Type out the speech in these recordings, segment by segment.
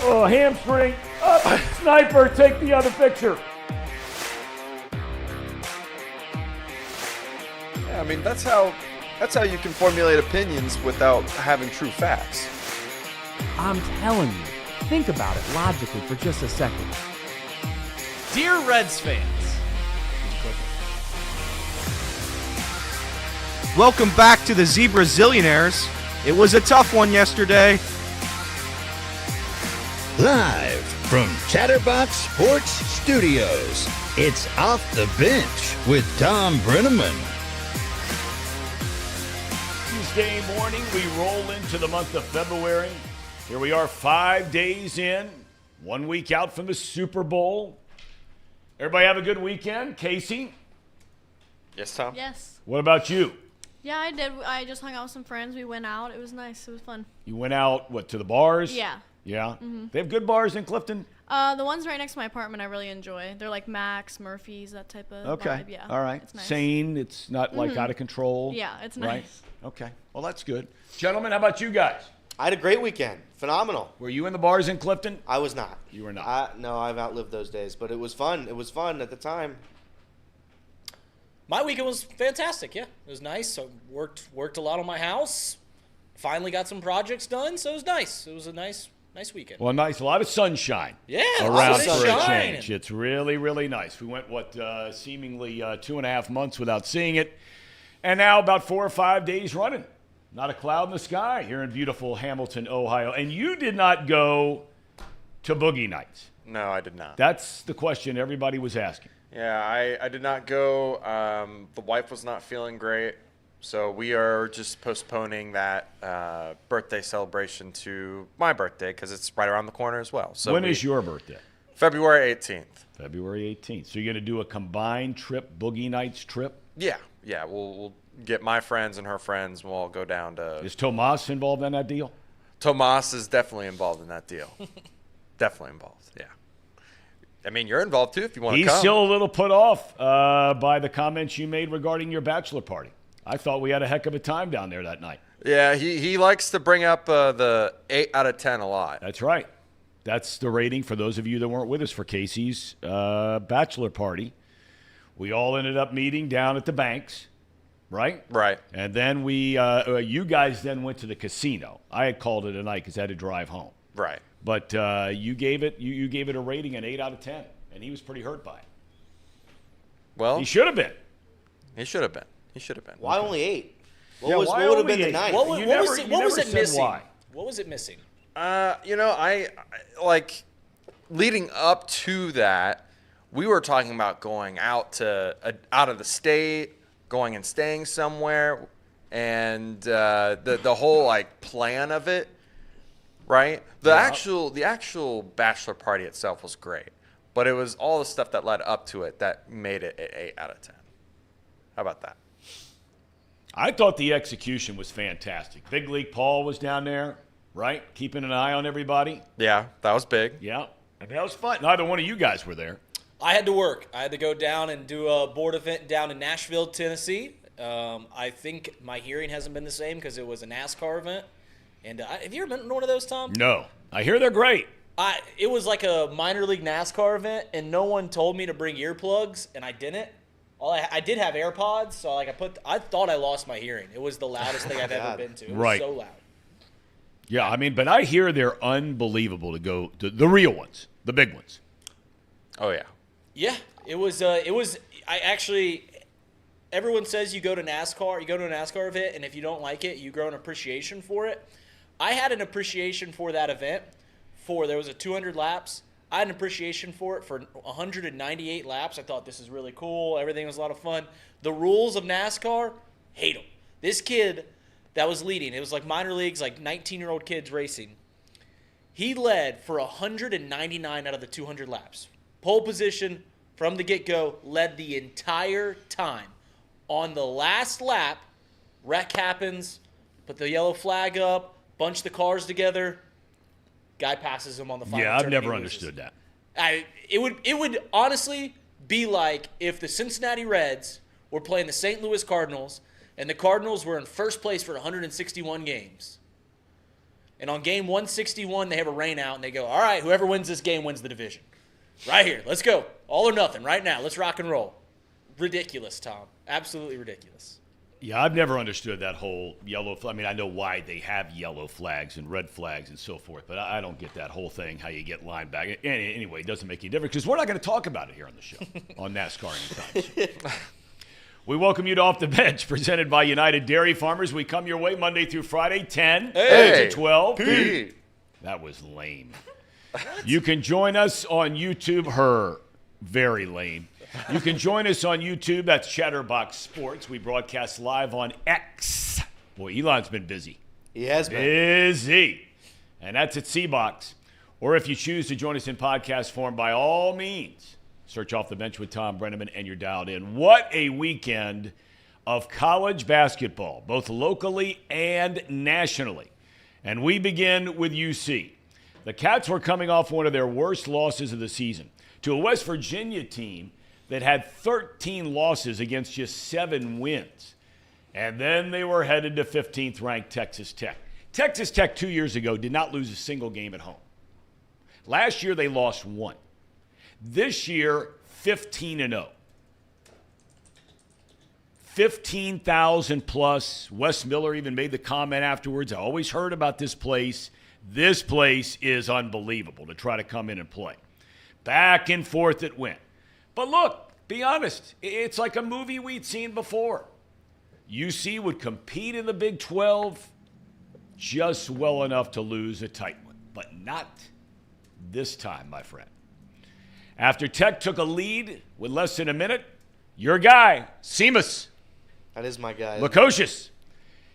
Oh, hamstring. Up. Sniper, take the other picture. Yeah, I mean, that's how you can formulate opinions without having true facts. I'm telling you, think about it logically for just a second. Dear Reds fans. Welcome back to the Zebra Zillionaires. It was a tough one yesterday. Live from Chatterbox Sports Studios, it's Off the Bench with Tom Brenneman. Tuesday morning, we roll into the month of February. Here we are 5 days in, 1 week out from the Super Bowl. Everybody have a good weekend? Casey? Yes, Tom? Yes. What about you? Yeah, I did. I just hung out with some friends. We went out. It was nice. It was fun. You went out, what, to the bars? Yeah. Yeah? Mm-hmm. They have good bars in Clifton? The ones right next to my apartment I really enjoy. They're like Max, Murphy's, that type of vibe. Yeah. All right. It's nice. Sane. It's not like out of control. Yeah, it's nice. Right? Okay. Well, that's good. Gentlemen, how about you guys? I had a great weekend. Phenomenal. Were you in the bars in Clifton? I was not. You were not? No, I've outlived those days, but it was fun. It was fun at the time. My weekend was fantastic, yeah. It was nice. So worked a lot on my house. Finally got some projects done, so it was nice. It was a nice weekend. Well, nice. A lot of sunshine. Yeah, around for a change. It's really, really nice. We went, seemingly 2.5 months without seeing it. And now about 4 or 5 days running. Not a cloud in the sky here in beautiful Hamilton, Ohio. And you did not go to Boogie Nights. No, I did not. That's the question everybody was asking. Yeah, I did not go. The wife was not feeling great, so we are just postponing that birthday celebration to my birthday because it's right around the corner as well. So when is your birthday? February 18th. February 18th. So you're going to do a combined trip, Boogie Nights trip? Yeah. We'll get my friends and her friends, and we'll all go down to. Is Tomas involved in that deal? Tomas is definitely involved in that deal. Definitely involved. Yeah. I mean, you're involved too if you want to come. He's still a little put off by the comments you made regarding your bachelor party. I thought we had a heck of a time down there that night. Yeah, he likes to bring up the 8 out of 10 a lot. That's right. That's the rating for those of you that weren't with us for Casey's bachelor party. We all ended up meeting down at the Banks, right? Right. And then you guys then went to the casino. I had called it a night because I had to drive home. Right. But you gave it a rating an 8 out of 10, and he was pretty hurt by it. Well, he should have been. He should have been. Why only 8? Why what would have only been the 8? 9? What was it missing? Why. What was it missing? I like leading up to that, we were talking about going out of the state, going and staying somewhere, and the whole like plan of it. Right? The actual bachelor party itself was great, but it was all the stuff that led up to it that made it an 8 out of 10. How about that? I thought the execution was fantastic. Big League Paul was down there, right? Keeping an eye on everybody. Yeah, that was big. Yeah. And that was fun. Neither one of you guys were there. I had to work. I had to go down and do a board event down in Nashville, Tennessee. I think my hearing hasn't been the same because it was a NASCAR event. And have you ever been to one of those, Tom? No. I hear they're great. It was like a minor league NASCAR event, and no one told me to bring earplugs, and I didn't. I did have AirPods, so I thought I lost my hearing. It was the loudest thing I've ever been to. It was so loud. Yeah, I mean, but I hear they're unbelievable to go to the real ones, the big ones. Oh yeah. Yeah, it was. Everyone says you go to a NASCAR event, and if you don't like it, you grow an appreciation for it. I had an appreciation for that event. There was a 200 laps. I had an appreciation for it for 198 laps. I thought this is really cool. Everything was a lot of fun. The rules of NASCAR, hate them. This kid that was leading, it was like minor leagues, like 19-year-old kids racing. He led for 199 out of the 200 laps. Pole position from the get-go, led the entire time. On the last lap, wreck happens, put the yellow flag up, bunch the cars together, guy passes him on the final turn. Yeah, I've never understood that. It would honestly be like if the Cincinnati Reds were playing the St. Louis Cardinals and the Cardinals were in first place for 161 games. And on game 161, they have a rain out, and they go, all right, whoever wins this game wins the division. Right here. Let's go. All or nothing right now. Let's rock and roll. Ridiculous, Tom. Absolutely ridiculous. Yeah, I've never understood that whole yellow flag. I mean, I know why they have yellow flags and red flags and so forth, but I don't get that whole thing, how you get line back. Anyway, it doesn't make any difference because we're not going to talk about it here on the show on NASCAR anytime soon. We welcome you to Off the Bench, presented by United Dairy Farmers. We come your way Monday through Friday, 10 to 12. That was lame. You can join us on YouTube. Very lame. You can join us on YouTube. That's Chatterbox Sports. We broadcast live on X. Boy, Elon's been busy. He has been. Busy. And that's at CBox. Or if you choose to join us in podcast form, by all means, search Off the Bench with Tom Brenneman and you're dialed in. What a weekend of college basketball, both locally and nationally. And we begin with UC. The Cats were coming off one of their worst losses of the season to a West Virginia team that had 13 losses against just 7 wins. And then they were headed to 15th-ranked Texas Tech. Texas Tech 2 years ago did not lose a single game at home. Last year they lost 1. This year, 15-0. 15,000 plus. Wes Miller even made the comment afterwards, I always heard about this place. This place is unbelievable to try to come in and play. Back and forth it went. But look, be honest, it's like a movie we'd seen before. UC would compete in the Big 12 just well enough to lose a tight one, but not this time, my friend. After Tech took a lead with less than a minute, your guy, Seamus. That is my guy. Lukosius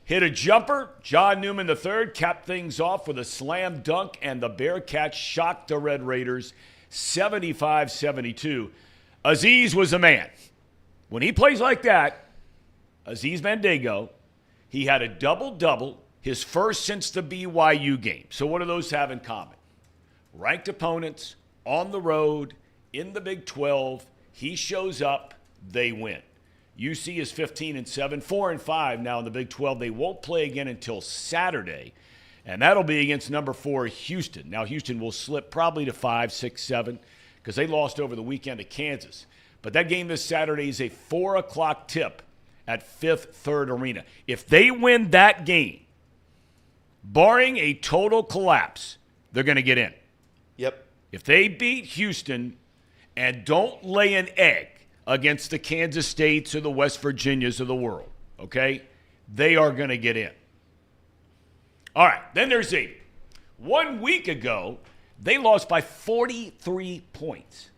hit a jumper. John Newman III capped things off with a slam dunk, and the Bearcats shocked the Red Raiders 75-72. Aziz was a man. When he plays like that, Aziz Bandago, he had a double-double, his first since the BYU game. So what do those have in common? Ranked opponents, on the road, in the Big 12, he shows up, they win. UC is 15-7, 4-5 now in the Big 12. They won't play again until Saturday, and that'll be against number 4 Houston. Now, Houston will slip probably to 5, 6, 7 because they lost over the weekend to Kansas. But that game this Saturday is a 4 o'clock tip at Fifth Third Arena. If they win that game, barring a total collapse, they're going to get in. Yep. If they beat Houston and don't lay an egg against the Kansas States or the West Virginias of the world, okay, they are going to get in. All right, then there's Xavier. 1 week ago, they lost by 43 points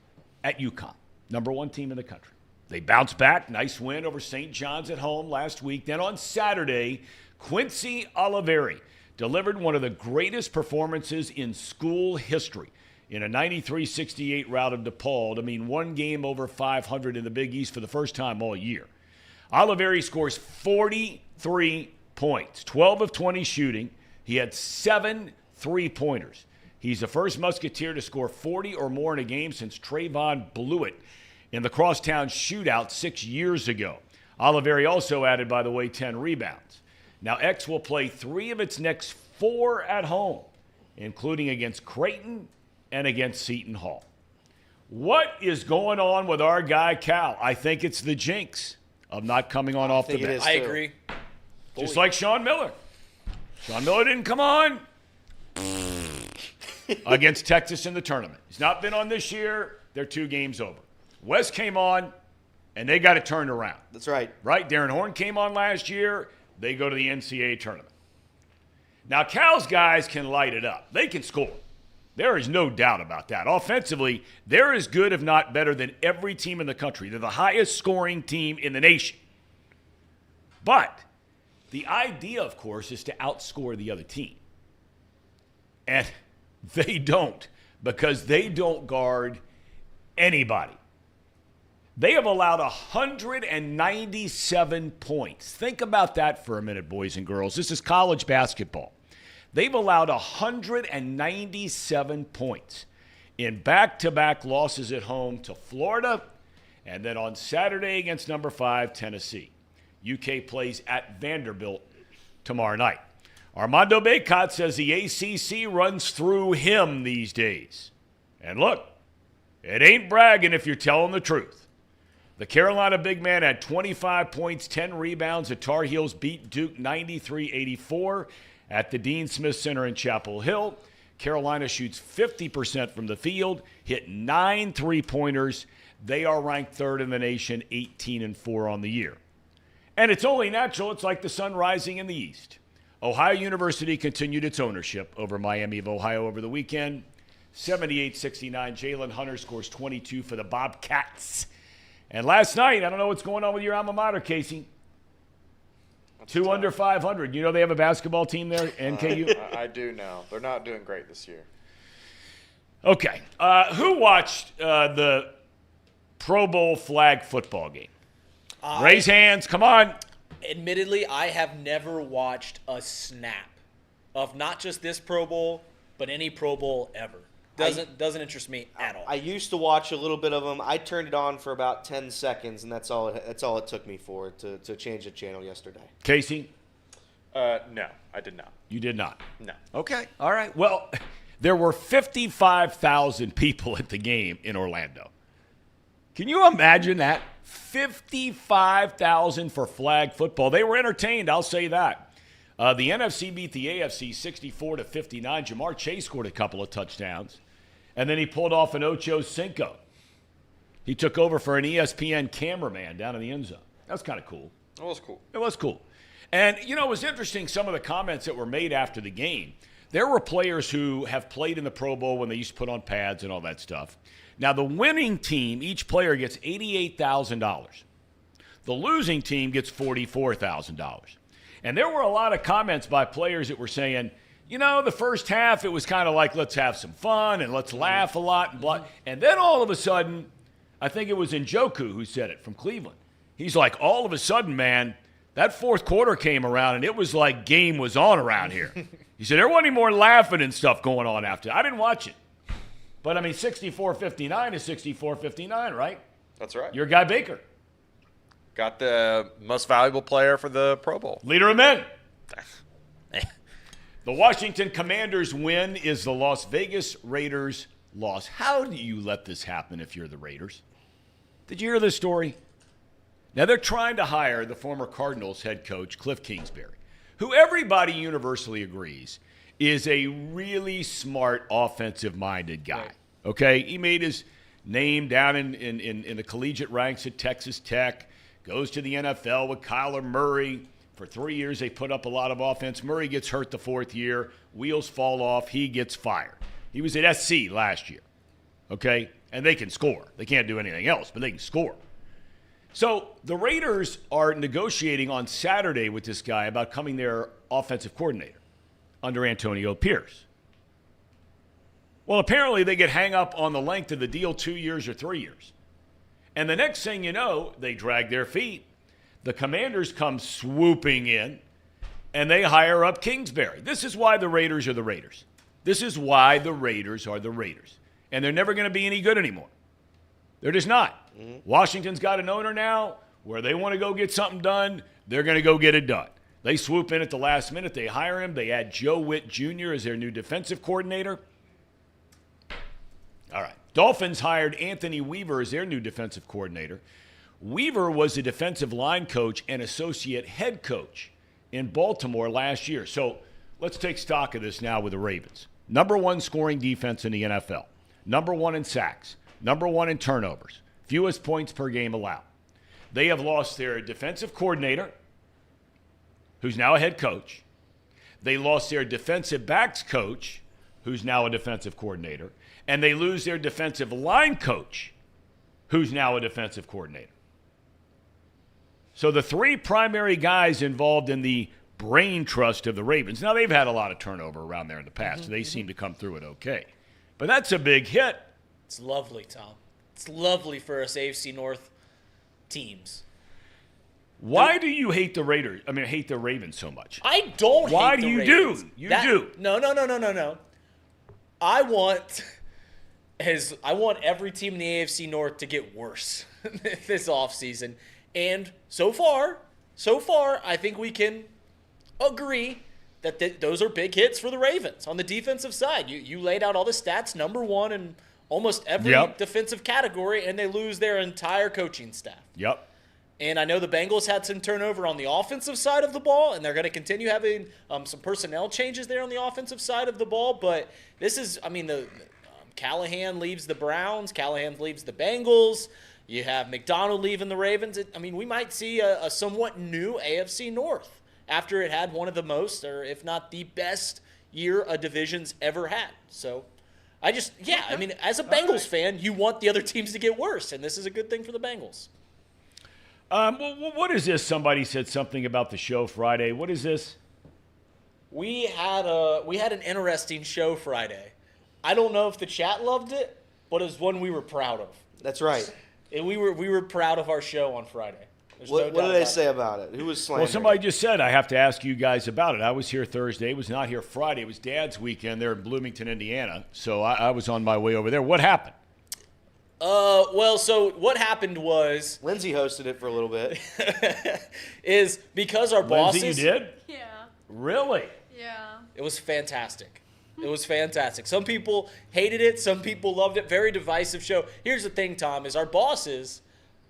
at UConn, number 1 team in the country. They bounced back, nice win over St. John's at home last week. Then on Saturday, Quincy Olivari delivered one of the greatest performances in school history in a 93-68 rout of DePaul to mean 1 game over 500 in the Big East for the first time all year. Olivari scores 43 points, 12 of 20 shooting. He had 7 3-pointers. He's the first Musketeer to score 40 or more in a game since Trayvon Blewett in the Crosstown shootout 6 years ago. Olivari also added, by the way, 10 rebounds. Now, X will play 3 of its next 4 at home, including against Creighton and against Seton Hall. What is going on with our guy, Cal? I think it's the jinx of not coming on off the bench. I agree. Just like Sean Miller. Sean Miller didn't come on against Texas in the tournament. He's not been on this year. They're 2 games over. Wes came on, and they got it turned around. That's right. Right? Darren Horn came on last year. They go to the NCAA tournament. Now, Cal's guys can light it up. They can score. There is no doubt about that. Offensively, they're as good, if not better, than every team in the country. They're the highest scoring team in the nation. But the idea, of course, is to outscore the other team. And they don't, because they don't guard anybody. They have allowed 197 points. Think about that for a minute, boys and girls. This is college basketball. They've allowed 197 points in back-to-back losses at home to Florida, and then on Saturday against number 5, Tennessee. UK plays at Vanderbilt tomorrow night. Armando Bacot says the ACC runs through him these days. And look, it ain't bragging if you're telling the truth. The Carolina big man had 25 points, 10 rebounds. The Tar Heels beat Duke 93-84 at the Dean Smith Center in Chapel Hill. Carolina shoots 50% from the field, hit 9 3-pointers. They are ranked third in the nation, 18-4 on the year. And it's only natural. It's like the sun rising in the east. Ohio University continued its ownership over Miami of Ohio over the weekend. 78-69. Jalen Hunter scores 22 for the Bobcats. And last night, I don't know what's going on with your alma mater, Casey. That's 2 tough. under 500. You know they have a basketball team there, NKU? I do know. They're not doing great this year. Okay. Who watched the Pro Bowl flag football game? Raise hands. Come on. Admittedly, I have never watched a snap of not just this Pro Bowl, but any Pro Bowl ever. Doesn't interest me at all. I used to watch a little bit of them. I turned it on for about 10 seconds, and that's all it took me for to change the channel yesterday. Casey? No, I did not. You did not. No. Okay. All right. Well, there were 55,000 people at the game in Orlando. Can you imagine that? 55,000 for flag football. They were entertained, I'll say that. The NFC beat the AFC 64-59. Jamar Chase scored a couple of touchdowns. And then he pulled off an Ocho Cinco. He took over for an ESPN cameraman down in the end zone. That was kind of cool. That was cool. It was cool. And, you know, it was interesting, some of the comments that were made after the game. There were players who have played in the Pro Bowl when they used to put on pads and all that stuff. Now, the winning team, each player gets $88,000. The losing team gets $44,000. And there were a lot of comments by players that were saying, you know, the first half, it was kind of like, let's have some fun and let's laugh a lot. And blah. And then all of a sudden, I think it was Njoku who said it from Cleveland. He's like, all of a sudden, man, that fourth quarter came around and it was like game was on around here. He said, there wasn't any more laughing and stuff going on after. I didn't watch it. But, I mean, 64-59 is 64-59, right? That's right. Your guy Baker. Got the most valuable player for the Pro Bowl. Leader of men. The Washington Commanders win is the Las Vegas Raiders loss. How do you let this happen if you're the Raiders? Did you hear this story? Now, they're trying to hire the former Cardinals head coach, Cliff Kingsbury, who everybody universally agrees is a really smart, offensive-minded guy. Okay? He made his name down in the collegiate ranks at Texas Tech, goes to the NFL with Kyler Murray. For 3 years, they put up a lot of offense. Murray gets hurt the fourth year. Wheels fall off. He gets fired. He was at SC last year. Okay? And they can score. They can't do anything else, but they can score. So the Raiders are negotiating on Saturday with this guy about becoming their offensive coordinator under Antonio Pierce. Well, apparently they get hang up on the length of the deal, 2 years or 3 years. And the next thing you know, they drag their feet. The Commanders come swooping in, and they hire up Kingsbury. This is why the Raiders are the Raiders. This is why the Raiders are the Raiders. And they're never going to be any good anymore. They're just not. Mm-hmm. Washington's got an owner now where they want to go get something done. They're going to go get it done. They swoop in at the last minute. They hire him. They add Joe Witt Jr. as their new defensive coordinator. All right. Dolphins hired Anthony Weaver as their new defensive coordinator. Weaver was the defensive line coach and associate head coach in Baltimore last year. So let's take stock of this now with the Ravens. Number one scoring defense in the NFL. Number one in sacks. Number one in turnovers. Fewest points per game allowed. They have lost their defensive coordinator, who's now a head coach. They lost their defensive backs coach, who's now a defensive coordinator. And they lose their defensive line coach, who's now a defensive coordinator. So the three primary guys involved in the brain trust of the Ravens. Now, they've had a lot of turnover around there in the past. So they seem to come through it okay. But that's a big hit. It's lovely, Tom. It's lovely for us AFC North teams. Why do you hate the Raiders? I mean, hate the Ravens so much? I don't Why hate do the you Ravens. do? You do. No. I want every team in the AFC North to get worse this offseason. And so far, I think we can agree that those are big hits for the Ravens on the defensive side. You laid out all the stats, number one in almost every defensive category, and they lose their entire coaching staff. Yep. And I know the Bengals had some turnover on the offensive side of the ball, and they're going to continue having some personnel changes there on the offensive side of the ball. But this is, I mean, Callahan leaves the Browns, Callahan leaves the Bengals. You have McDonald leaving the Ravens. We might see a somewhat new AFC North after it had one of the most, or if not the best year a division's ever had. So as a Bengals fan, you want the other teams to get worse, and this is a good thing for the Bengals. What is this? Somebody said something about the show Friday. What is this? We had an interesting show Friday. I don't know if the chat loved it, but it was one we were proud of. That's right. And we were proud of our show on Friday. What did they say about it? Who was slandering? Well, somebody just said I have to ask you guys about it. I was here Thursday. Was not here Friday. It was Dad's weekend there in Bloomington, Indiana. So I was on my way over there. What happened? So what happened was Lindsay hosted it for a little bit. is because our bosses. Lindsay, you did? Yeah. Really? Yeah. It was fantastic. It was fantastic. Some people hated it. Some people loved it. Very divisive show. Here's the thing, Tom, is our bosses,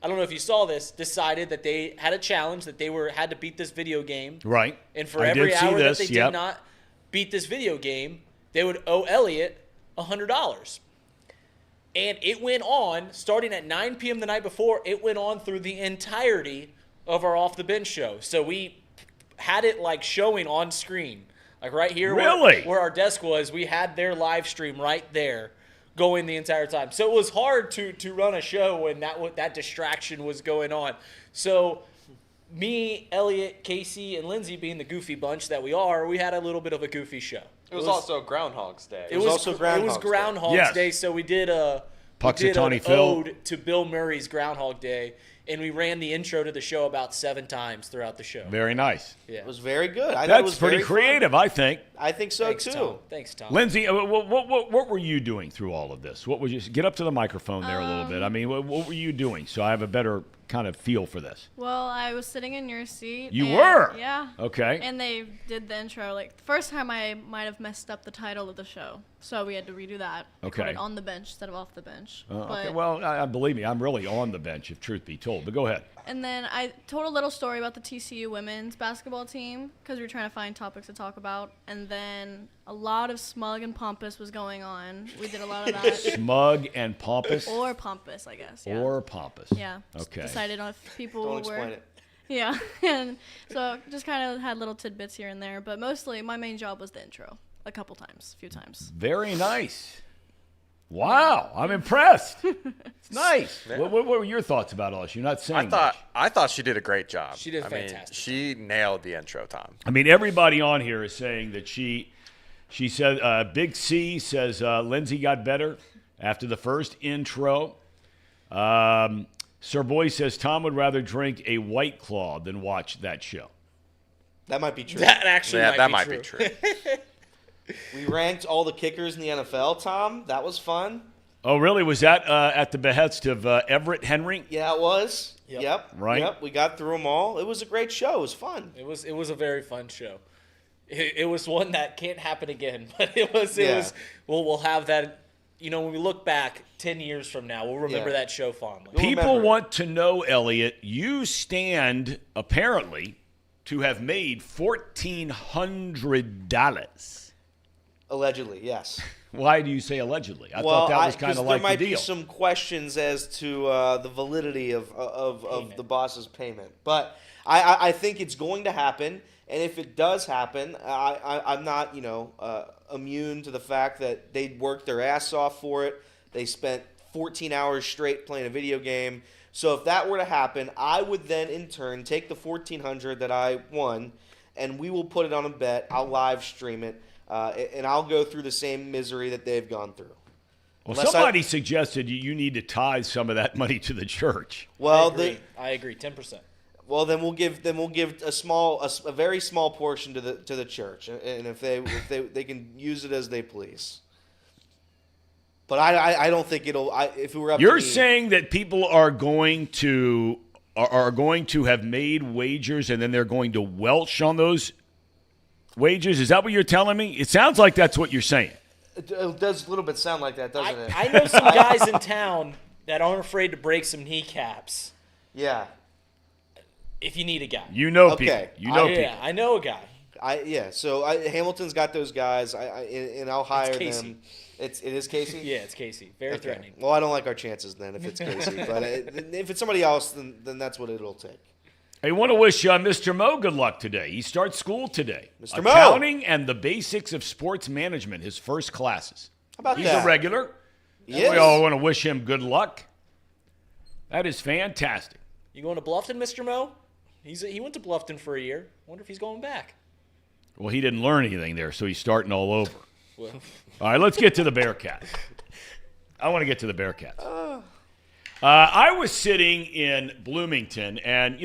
I don't know if you saw this, decided that they had a challenge that they had to beat this video game. Right. And for every hour that they did not beat this video game, they would owe Elliot $100. And it went on, starting at 9 p.m. the night before, it went on through the entirety of our Off the Bench show. So we had it like showing on screen. Like right here where our desk was, we had their live stream right there going the entire time. So it was hard to run a show when that distraction was going on. So me, Elliot, Casey, and Lindsay, being the goofy bunch that we are, we had a little bit of a goofy show. It was also Groundhog's Day. It was also Groundhog's Day, so we did an ode to Bill Murray's Groundhog Day, and we ran the intro to the show about 7 times throughout the show. Very nice. Yeah. It was very good. I thought it That's was pretty very creative, fun. I think. I think so, Thanks, too. Tom. Thanks, Tom. Lindsay, what were you doing through all of this? What was you get up to the microphone there a little bit? I mean, what were you doing so I have a better kind of feel for this? Well, I was sitting in your seat. You were? Yeah. Okay. And they did the intro. Like, the first time I might have messed up the title of the show. So we had to redo that. We put Okay. it on the bench instead of off the bench. Okay. Well, I believe me, I'm really on the bench, if truth be told. But go ahead. And then I told a little story about the TCU women's basketball team because we were trying to find topics to talk about. And then a lot of smug and pompous was going on. We did a lot of that. Smug and pompous? Or pompous, I guess. Yeah. Or pompous. Yeah. Okay. Decided on if people Don't were. explain it. Yeah. And so just kind of had little tidbits here and there. But mostly my main job was the intro. A few times. Very nice. Wow, I'm impressed. It's nice. Yeah. What were your thoughts about all this? You're not saying much. I thought she did a great job. She did fantastic. She nailed the intro, Tom. I mean, everybody on here is saying that she said, Big C says Lindsay got better after the first intro. Sir Boy says Tom would rather drink a White Claw than watch that show. That might be true. That actually might be true. We ranked all the kickers in the NFL, Tom. That was fun. Oh, really? Was that at the behest of Everett Henry? Yeah, it was. Yep. Right. Yep. We got through them all. It was a great show. It was fun. It was a very fun show. It was one that can't happen again, but it was. We'll have that. You know, when we look back 10 years from now, we'll remember that show fondly. People want to know, Elliot, you stand apparently to have made $1,400. Allegedly, yes. Why do you say allegedly? I thought that was kind of like the deal. There might be some questions as to the validity of the boss's payment. But I think it's going to happen. And if it does happen, I'm not, immune to the fact that they worked their ass off for it. They spent 14 hours straight playing a video game. So if that were to happen, I would then in turn take the $1,400 that I won, and we will put it on a bet. I'll live stream it. And I'll go through the same misery that they've gone through. Well, somebody suggested you need to tithe some of that money to the church. Well, I agree, 10%. Well, then we'll give a very small portion to the church, and if they can use it as they please. But I don't think it'll. If it were up to me, you're saying that people are going to have made wagers and then they're going to welch on those wages? Is that what you're telling me? It sounds like that's what you're saying. It does a little bit sound like that, doesn't it? I know some guys in town that aren't afraid to break some kneecaps Yeah. if you need a guy. You know Okay. people. You know people. Yeah, I know a guy. So Hamilton's got those guys, and I'll hire Casey. them. It is Casey? Yeah, it's Casey. Very threatening. Well, I don't like our chances then if it's Casey. But if it's somebody else, then that's what it'll take. I want to wish Mr. Mo good luck today. He starts school today. Mr. Mo. Accounting and the Basics of Sports Management, his first classes. How about He's that? a regular. He We is. all want to wish him good luck. That is fantastic. You going to Bluffton, Mr. Mo? He went to Bluffton for a year. Wonder if he's going back. Well, he didn't learn anything there, so he's starting all over. All right, let's get to the Bearcats. I want to get to the Bearcats. I was sitting in Bloomington, and,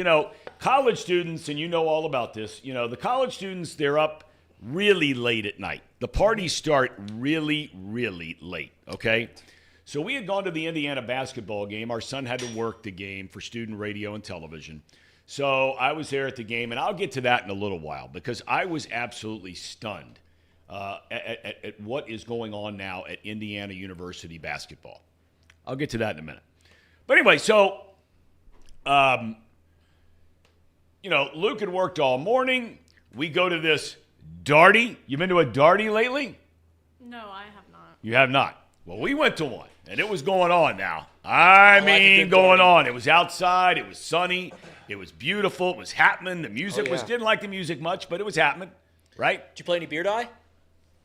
college students, and you know all about this, the college students, they're up really late at night. The parties start really, really late, okay? So we had gone to the Indiana basketball game. Our son had to work the game for student radio and television. So I was there at the game, and I'll get to that in a little while because I was absolutely stunned at what is going on now at Indiana University basketball. I'll get to that in a minute. But anyway, so, Luke had worked all morning. We go to this Darty. You been to a Darty lately? No, I have not. You have not. Well, we went to one, and it was going on now. I mean, going on. It was outside. It was sunny. It was beautiful. It was happening. The music didn't like the music much, but it was happening, right? Did you play any beer die?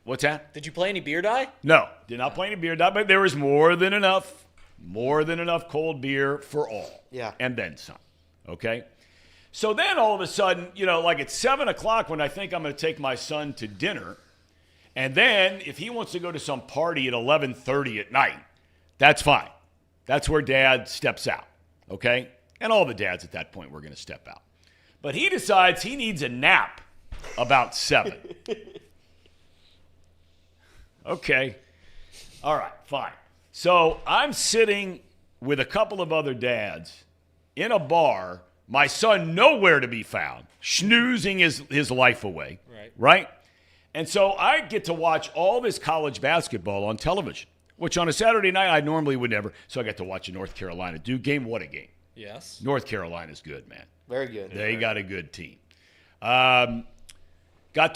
What's that? Did you play any beer die? No, did not play any beer, but there was more than enough cold beer for all. Yeah. And then some, okay? So then all of a sudden, like at 7 o'clock when I think I'm going to take my son to dinner, and then if he wants to go to some party at 11:30 at night, that's fine. That's where Dad steps out, okay? And all the dads at that point were going to step out. But he decides he needs a nap about 7. Okay. All right, fine. So I'm sitting with a couple of other dads in a bar, my son nowhere to be found, schnoozing his life away, right? And so I get to watch all this college basketball on television, which on a Saturday night I normally would never. So I got to watch a North Carolina Duke game. What a game. Yes. North Carolina's good, man. Very good. They got a good team. Got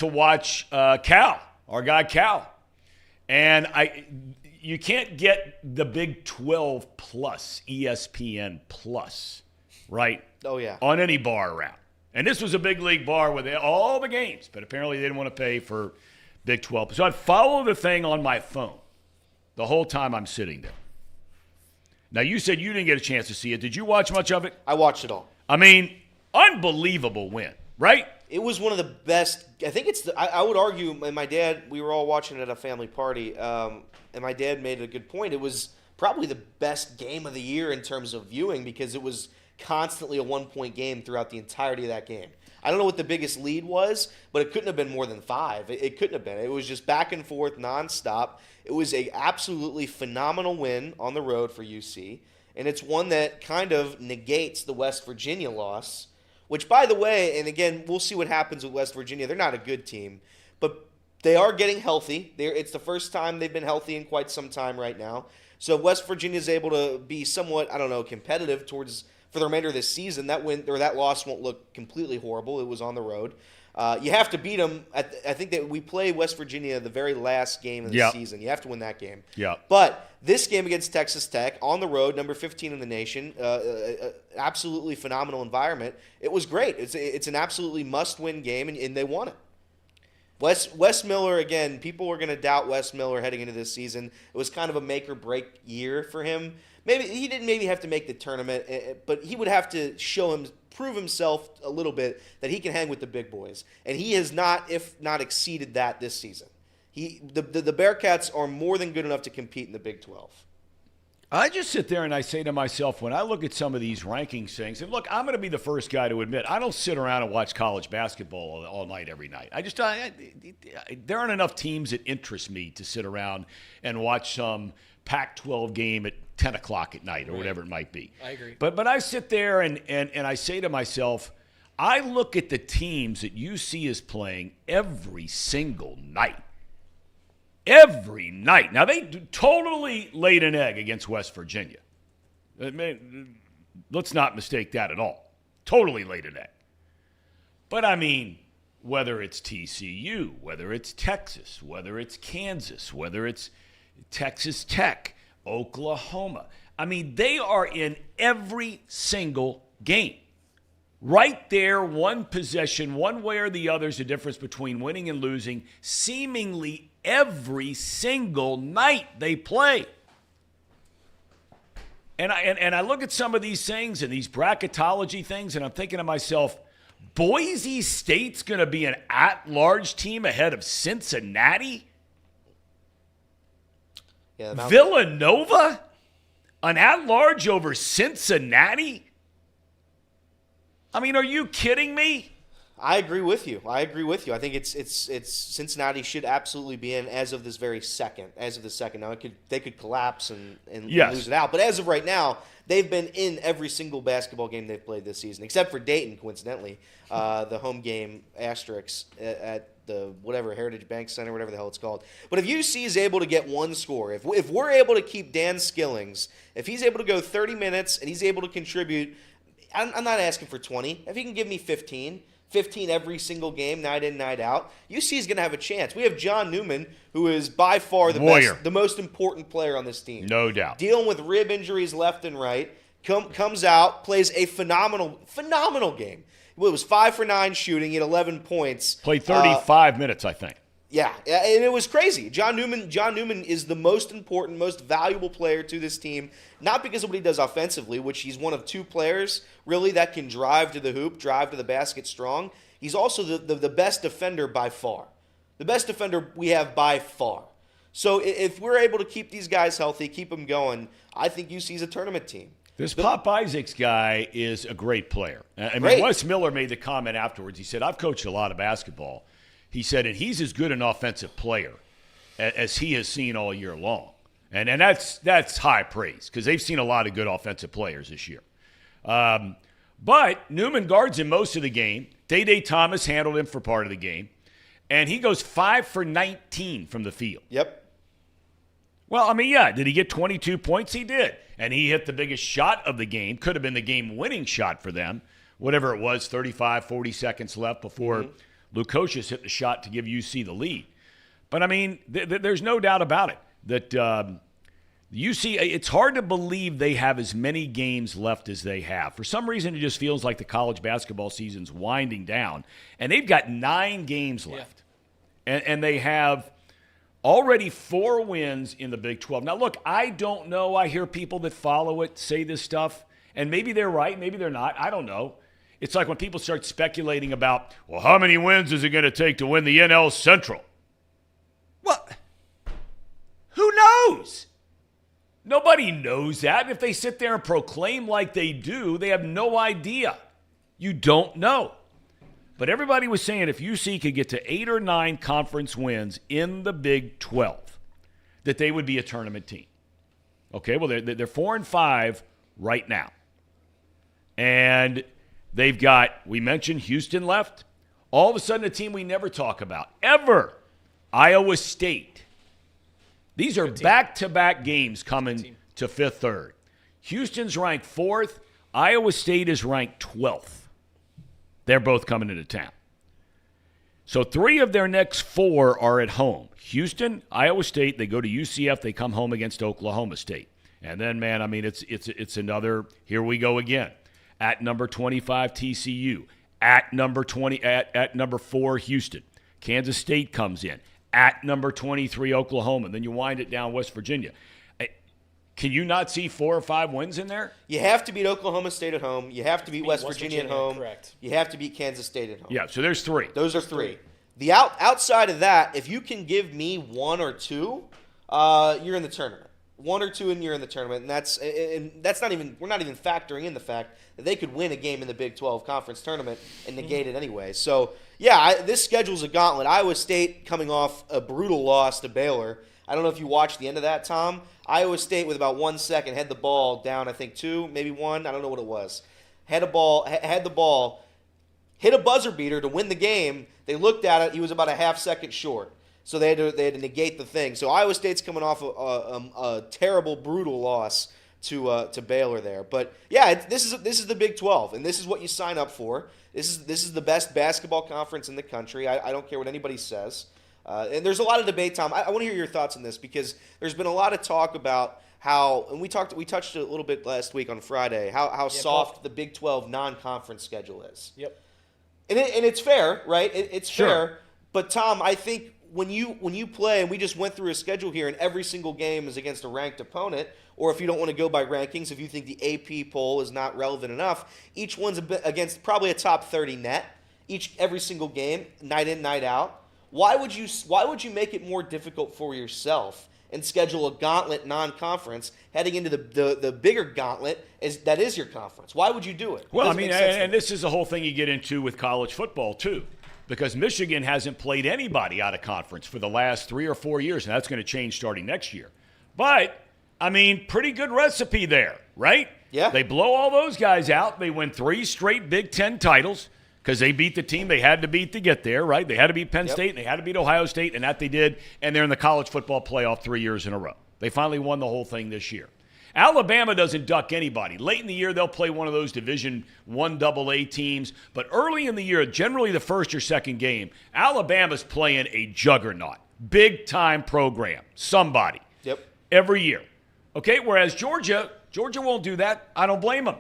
to watch Cal, our guy Cal. And you can't get the Big 12 plus, ESPN plus, right? Oh, yeah. On any bar around. And this was a big league bar with all the games, but apparently they didn't want to pay for Big 12. So I'd follow the thing on my phone the whole time I'm sitting there. Now, you said you didn't get a chance to see it. Did you watch much of it? I watched it all. I mean, unbelievable win, right? It was one of the best. I think I would argue, and my dad, we were all watching it at a family party, and my dad made a good point. It was probably the best game of the year in terms of viewing because it was constantly a 1-point game throughout the entirety of that game. I don't know what the biggest lead was, but it couldn't have been more than 5. It couldn't have been. It was just back and forth, nonstop. It was a absolutely phenomenal win on the road for UC, and it's one that kind of negates the West Virginia loss, which, by the way, and again, we'll see what happens with West Virginia. They're not a good team, but they are getting healthy. It's the first time they've been healthy in quite some time right now. So West Virginia is able to be somewhat, competitive for the remainder of this season. That win or that loss won't look completely horrible. It was on the road. You have to beat them. I think that we play West Virginia the very last game of the season. You have to win that game. Yeah. But this game against Texas Tech on the road, number 15 in the nation, absolutely phenomenal environment. It was great. It's an absolutely must-win game, and they won it. Wes Miller, again, people were going to doubt Wes Miller heading into this season. It was kind of a make-or-break year for him. Maybe he didn't have to make the tournament, but he would have to prove himself a little bit that he can hang with the big boys. And he has not, if not exceeded that this season. The Bearcats are more than good enough to compete in the Big 12. I just sit there and I say to myself, when I look at some of these rankings things, and look, I'm going to be the first guy to admit, I don't sit around and watch college basketball all night, every night. There aren't enough teams that interest me to sit around and watch some Pac-12 game at 10 o'clock at night or whatever it might be. I agree. But I sit there and I say to myself, I look at the teams that UC is playing every single night. Every night. Now, they totally laid an egg against West Virginia. Let's not mistake that at all. Totally laid an egg. But, I mean, whether it's TCU, whether it's Texas, whether it's Kansas, whether it's Texas Tech, Oklahoma, I mean, they are in every single game. Right there, one possession, one way or the other is the difference between winning and losing, seemingly every single night they play. And I look at some of these things and these bracketology things, and I'm thinking to myself, Boise State's going to be an at-large team ahead of Cincinnati? Yeah, Villanova? An at-large over Cincinnati? I mean, are you kidding me? I agree with you. I think it's Cincinnati should absolutely be in as of this very second. Now they could collapse and Yes. lose it out. But as of right now, they've been in every single basketball game they've played this season, except for Dayton, coincidentally, the home game asterisks at the whatever Heritage Bank Center, whatever the hell it's called. But if UC is able to get one score, if we're able to keep Dan Skillings, if he's able to go 30 minutes and he's able to contribute, I'm not asking for 20. If he can give me 15 every single game, night in, night out, UC is going to have a chance. We have John Newman, who is by far the best, the most important player on this team. No doubt. Dealing with rib injuries left and right, comes out, plays a phenomenal game. It was 5 for 9 shooting, he had 11 points. Played 35 minutes, I think. Yeah, and it was crazy. John Newman is the most important, most valuable player to this team, not because of what he does offensively, which he's one of two players really that can drive to the hoop, drive to the basket strong. He's also the best defender by far. The best defender we have by far. So if we're able to keep these guys healthy, keep them going, I think UC's a tournament team. This Pop Isaacs guy is a great player. I mean, Great. Wes Miller made the comment afterwards. He said, I've coached a lot of basketball. He said, and he's as good an offensive player as he has seen all year long. And that's high praise because they've seen a lot of good offensive players this year. But Newman guards him most of the game. Day Thomas handled him for part of the game. And he goes 5 for 19 from the field. Yep. Well, I mean, yeah, did he get 22 points? He did. And he hit the biggest shot of the game. Could have been the game-winning shot for them. Whatever it was, 35, 40 seconds left before Lukosius hit the shot to give UC the lead. But, I mean, there's no doubt about it that UC, it's hard to believe they have as many games left as they have. For some reason, it just feels like the college basketball season's winding down. And they've got 9 games left. Yeah. And they have already 4 wins in the Big 12. Now, look, I don't know. I hear people that follow it say this stuff. And maybe they're right. Maybe they're not. I don't know. It's like when people start speculating about, well, how many wins is it going to take to win the NL Central? What? Who knows? Nobody knows that. And if they sit there and proclaim like they do, they have no idea. You don't know. But everybody was saying if UC could get to 8 or 9 conference wins in the Big 12, that they would be a tournament team. Okay, well, they're 4-5 right now. And they've got, we mentioned Houston left. All of a sudden, a team we never talk about, ever, Iowa State. These are back-to-back games coming to Fifth Third. Houston's ranked 4th. Iowa State is ranked 12th. They're both coming into town. So 3 of their next 4 are at home. Houston, Iowa State, they go to UCF, they come home against Oklahoma State. And then, man, I mean, it's another, here we go again. At number 25, TCU. At number 20, at number 4, Houston. Kansas State comes in. At number 23, Oklahoma. And then you wind it down, West Virginia. Can you not see 4 or 5 wins in there? You have to beat Oklahoma State at home. You have to beat West Virginia at home. Correct. You have to beat Kansas State at home. Yeah, so there's 3. Those are 3. The outside of that, if you can give me 1 or 2, you're in the tournament. 1 or 2 and you're in the tournament, and that's not even, we're not even factoring in the fact that they could win a game in the Big 12 conference tournament and negate it anyway. So yeah, this schedule's a gauntlet. Iowa State coming off a brutal loss to Baylor. I don't know if you watched the end of that, Tom. Iowa State with about 1 second had the ball down, I think 2, maybe 1. I don't know what it was. Had the ball, hit a buzzer beater to win the game. They looked at it. He was about a half second short. So they had to negate the thing. So Iowa State's coming off a terrible, brutal loss to Baylor there. But yeah, this is the Big 12, and this is what you sign up for. This is the best basketball conference in the country. I don't care what anybody says. And there's a lot of debate, Tom. I want to hear your thoughts on this because there's been a lot of talk about how, and we touched a little bit last week on Friday, how soft the Big 12 non-conference schedule is. Yep. And it's fair, right? It's Sure. fair. But Tom, I think when you play, and we just went through a schedule here, and every single game is against a ranked opponent, or if you don't want to go by rankings, if you think the AP poll is not relevant enough, each one's against probably a top 30 net. Every single game, night in, night out. Why would you make it more difficult for yourself and schedule a gauntlet non-conference heading into the bigger gauntlet that is your conference? Why would you do it? Well, I mean, and this is the whole thing you get into with college football too, because Michigan hasn't played anybody out of conference for the last 3 or 4 years, and that's going to change starting next year. But I mean, pretty good recipe there, right? Yeah. They blow all those guys out. They win 3 straight Big Ten titles because they beat the team they had to beat to get there, right? They had to beat Penn State, and they had to beat Ohio State, and that they did, and they're in the college football playoff 3 years in a row. They finally won the whole thing this year. Alabama doesn't duck anybody. Late in the year, they'll play one of those Division I AA teams, but early in the year, generally the first or second game, Alabama's playing a juggernaut, big-time program, somebody, every year. Okay, whereas Georgia won't do that. I don't blame them,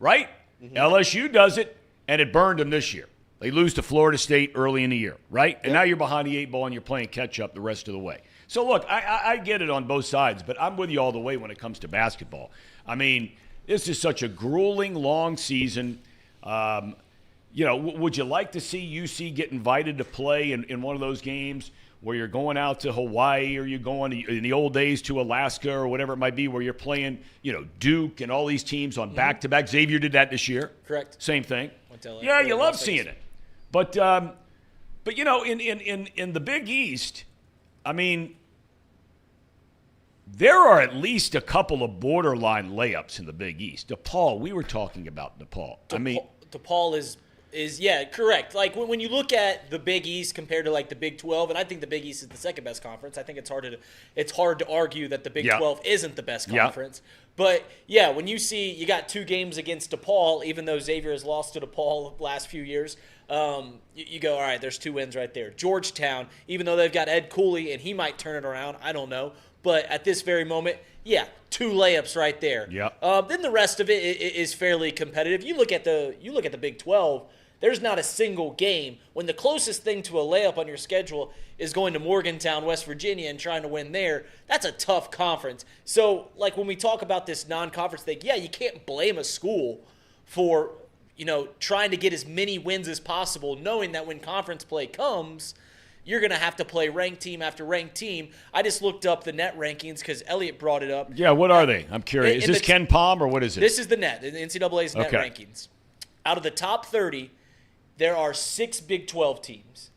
right? Mm-hmm. LSU does it, and it burned them this year. They lose to Florida State early in the year, right? And now you're behind the 8 ball and you're playing catch-up the rest of the way. So, look, I get it on both sides, but I'm with you all the way when it comes to basketball. I mean, this is such a grueling, long season. Would you like to see UC get invited to play in one of those games where you're going out to Hawaii or you're going in the old days to Alaska or whatever it might be, where you're playing, Duke and all these teams on back-to-back? Xavier did that this year. Correct. Same thing. Yeah, you love seeing it. But in the Big East, I mean, there are at least a couple of borderline layups in the Big East. DePaul, we were talking about DePaul. DePaul is correct. Like when you look at the Big East compared to like the Big 12, and I think the Big East is the second best conference. I think it's hard to argue that the Big 12 isn't the best conference. But yeah, when you see you got 2 games against DePaul, even though Xavier has lost to DePaul the last few years, you go, all right, there's 2 wins right there. Georgetown, even though they've got Ed Cooley and he might turn it around, I don't know. But at this very moment, 2 layups right there. Then the rest of it is fairly competitive. You look at the Big 12. There's not a single game when the closest thing to a layup on your schedule is going to Morgantown, West Virginia, and trying to win there. That's a tough conference. So, like when we talk about this non-conference thing, you can't blame a school for trying to get as many wins as possible, knowing that when conference play comes, you're going to have to play ranked team after ranked team. I just looked up the net rankings because Elliot brought it up. Yeah, what are they? I'm curious. Is this Ken Palm or what is it? This is the net, the NCAA's net rankings. Out of the top 30, there are 6 Big 12 teams.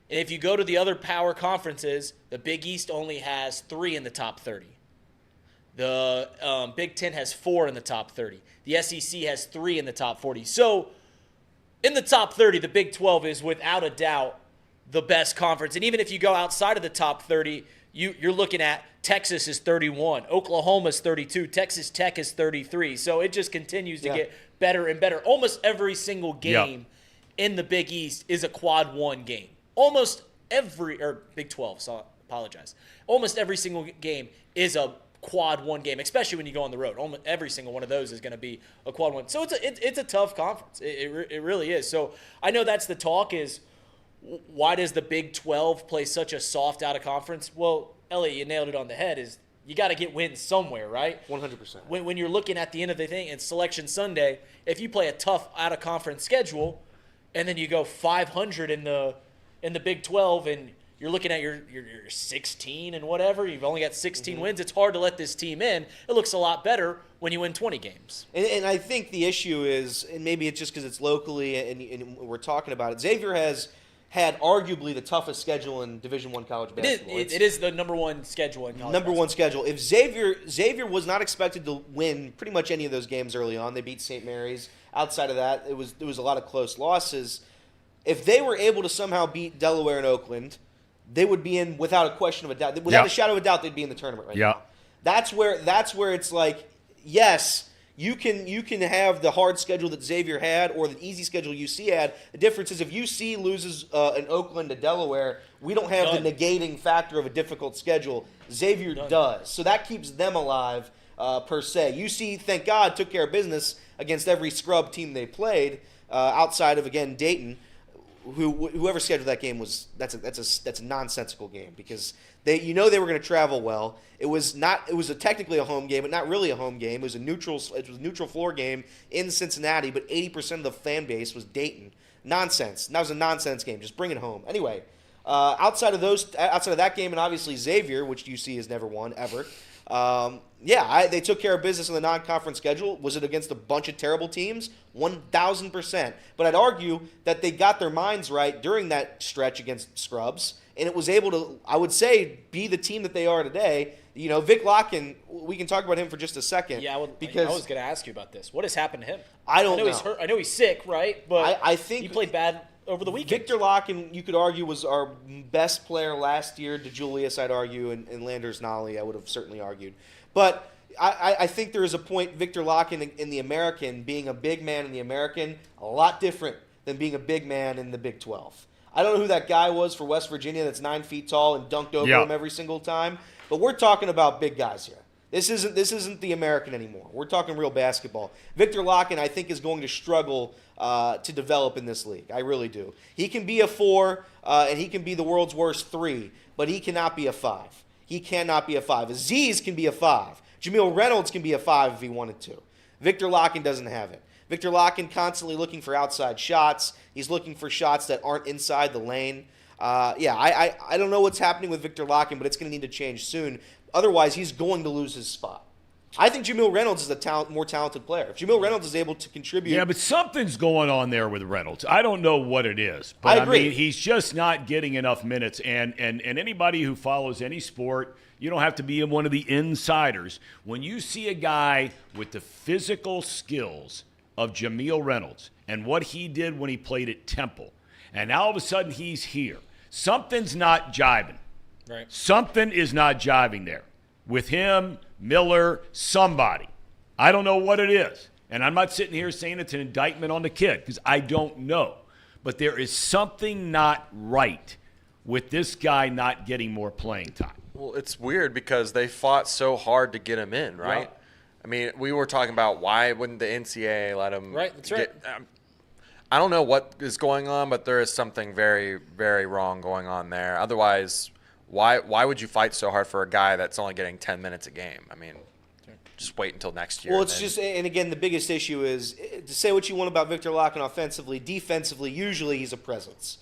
And if you go to the other power conferences, the Big East only has 3 in the top 30. The Big 10 has 4 in the top 30. The SEC has 3 in the top 40. So in the top 30, the Big 12 is without a doubt the best conference. And even if you go outside of the top 30, you're looking at Texas is 31, Oklahoma's 32, Texas Tech is 33. So it just continues to get better and better. Almost every single game in the Big East is a quad 1 game. Big 12, so I apologize. Almost every single game is a quad 1 game, especially when you go on the road. Almost every single one of those is going to be a quad 1. So it's a tough conference. It really is. So I know that's the talk is, why does the Big 12 play such a soft out of conference? Well, Elliot, you nailed it on the head, is you got to get wins somewhere, right? 100%. When you're looking at the end of the thing, it's Selection Sunday, if you play a tough out of conference schedule and then you go 500 in the Big 12 and you're looking at your 16 and whatever, you've only got 16 wins, it's hard to let this team in. It looks a lot better when you win 20 games. And I think the issue is, and maybe it's just because it's locally and we're talking about it, Xavier has had arguably the toughest schedule in Division I college basketball. It is the number 1 schedule in college basketball. Schedule. If Xavier was not expected to win pretty much any of those games early on. They beat St. Mary's outside of that, it was a lot of close losses. If they were able to somehow beat Delaware and Oakland, they would be in without a question of a doubt. Without a shadow of a doubt, they'd be in the tournament right now. That's where it's like, yes, you can have the hard schedule that Xavier had or the easy schedule UC had. The difference is if UC loses in Oakland to Delaware, we don't have the negating factor of a difficult schedule. Xavier does. So that keeps them alive per se. UC, thank God, took care of business against every scrub team they played outside of, again, Dayton. Whoever scheduled that game that's a nonsensical game because they were going to travel well. It was technically a home game, but not really a home game. It was a neutral floor game in Cincinnati, but 80% of the fan base was Dayton. Nonsense. That was a nonsense game. Just bring it home. Anyway, outside of that game, and obviously Xavier, which UC has never won ever. They took care of business on the non-conference schedule. Was it against a bunch of terrible teams? 1,000%. But I'd argue that they got their minds right during that stretch against scrubs, and it was able to, I would say, be the team that they are today. Vic Locken, we can talk about him for just a second. Yeah, I was going to ask you about this. What has happened to him? I don't know. He's hurt. I know he's sick, right? But I think he played bad over the weekend. Victor Locken, you could argue, was our best player last year. DeJulius, I'd argue, and Landers Nolly, I would have certainly argued. But I think there is a point, Victor Locken in the American, being a big man in the American, a lot different than being a big man in the Big 12. I don't know who that guy was for West Virginia that's 9 feet tall and dunked over him every single time, but we're talking about big guys here. This isn't the American anymore. We're talking real basketball. Victor Locken, I think, is going to struggle to develop in this league. I really do. He can be a 4, and he can be the world's worst 3, but he cannot be a 5. He cannot be a 5. Aziz can be a 5. Jameel Reynolds can be a 5 if he wanted to. Victor Locken doesn't have it. Victor Locken constantly looking for outside shots. He's looking for shots that aren't inside the lane. I don't know what's happening with Victor Locken, but it's going to need to change soon. Otherwise, he's going to lose his spot. I think Jameel Reynolds is a more talented player. If Jameel Reynolds is able to contribute... Yeah, but something's going on there with Reynolds. I don't know what it is. But I agree. mean, he's just not getting enough minutes. And anybody who follows any sport, you don't have to be one of the insiders. When you see a guy with the physical skills of Jameel Reynolds and what he did when he played at Temple, and now all of a sudden he's here, something's not jiving. Right. Something is not jiving there with him, Miller, somebody. I don't know what it is. And I'm not sitting here saying it's an indictment on the kid because I don't know. But there is something not right with this guy not getting more playing time. Well, it's weird because they fought so hard to get him in, right? Yeah. I mean, we were talking about why wouldn't the NCAA let him Right, that's right. I don't know what is going on, but there is something very, very wrong going on there. Otherwise, why would you fight so hard for a guy that's only getting 10 minutes a game? I mean, just wait until next year. Well, and again, the biggest issue is to say what you want about Victor Locken offensively, defensively, usually he's a presence.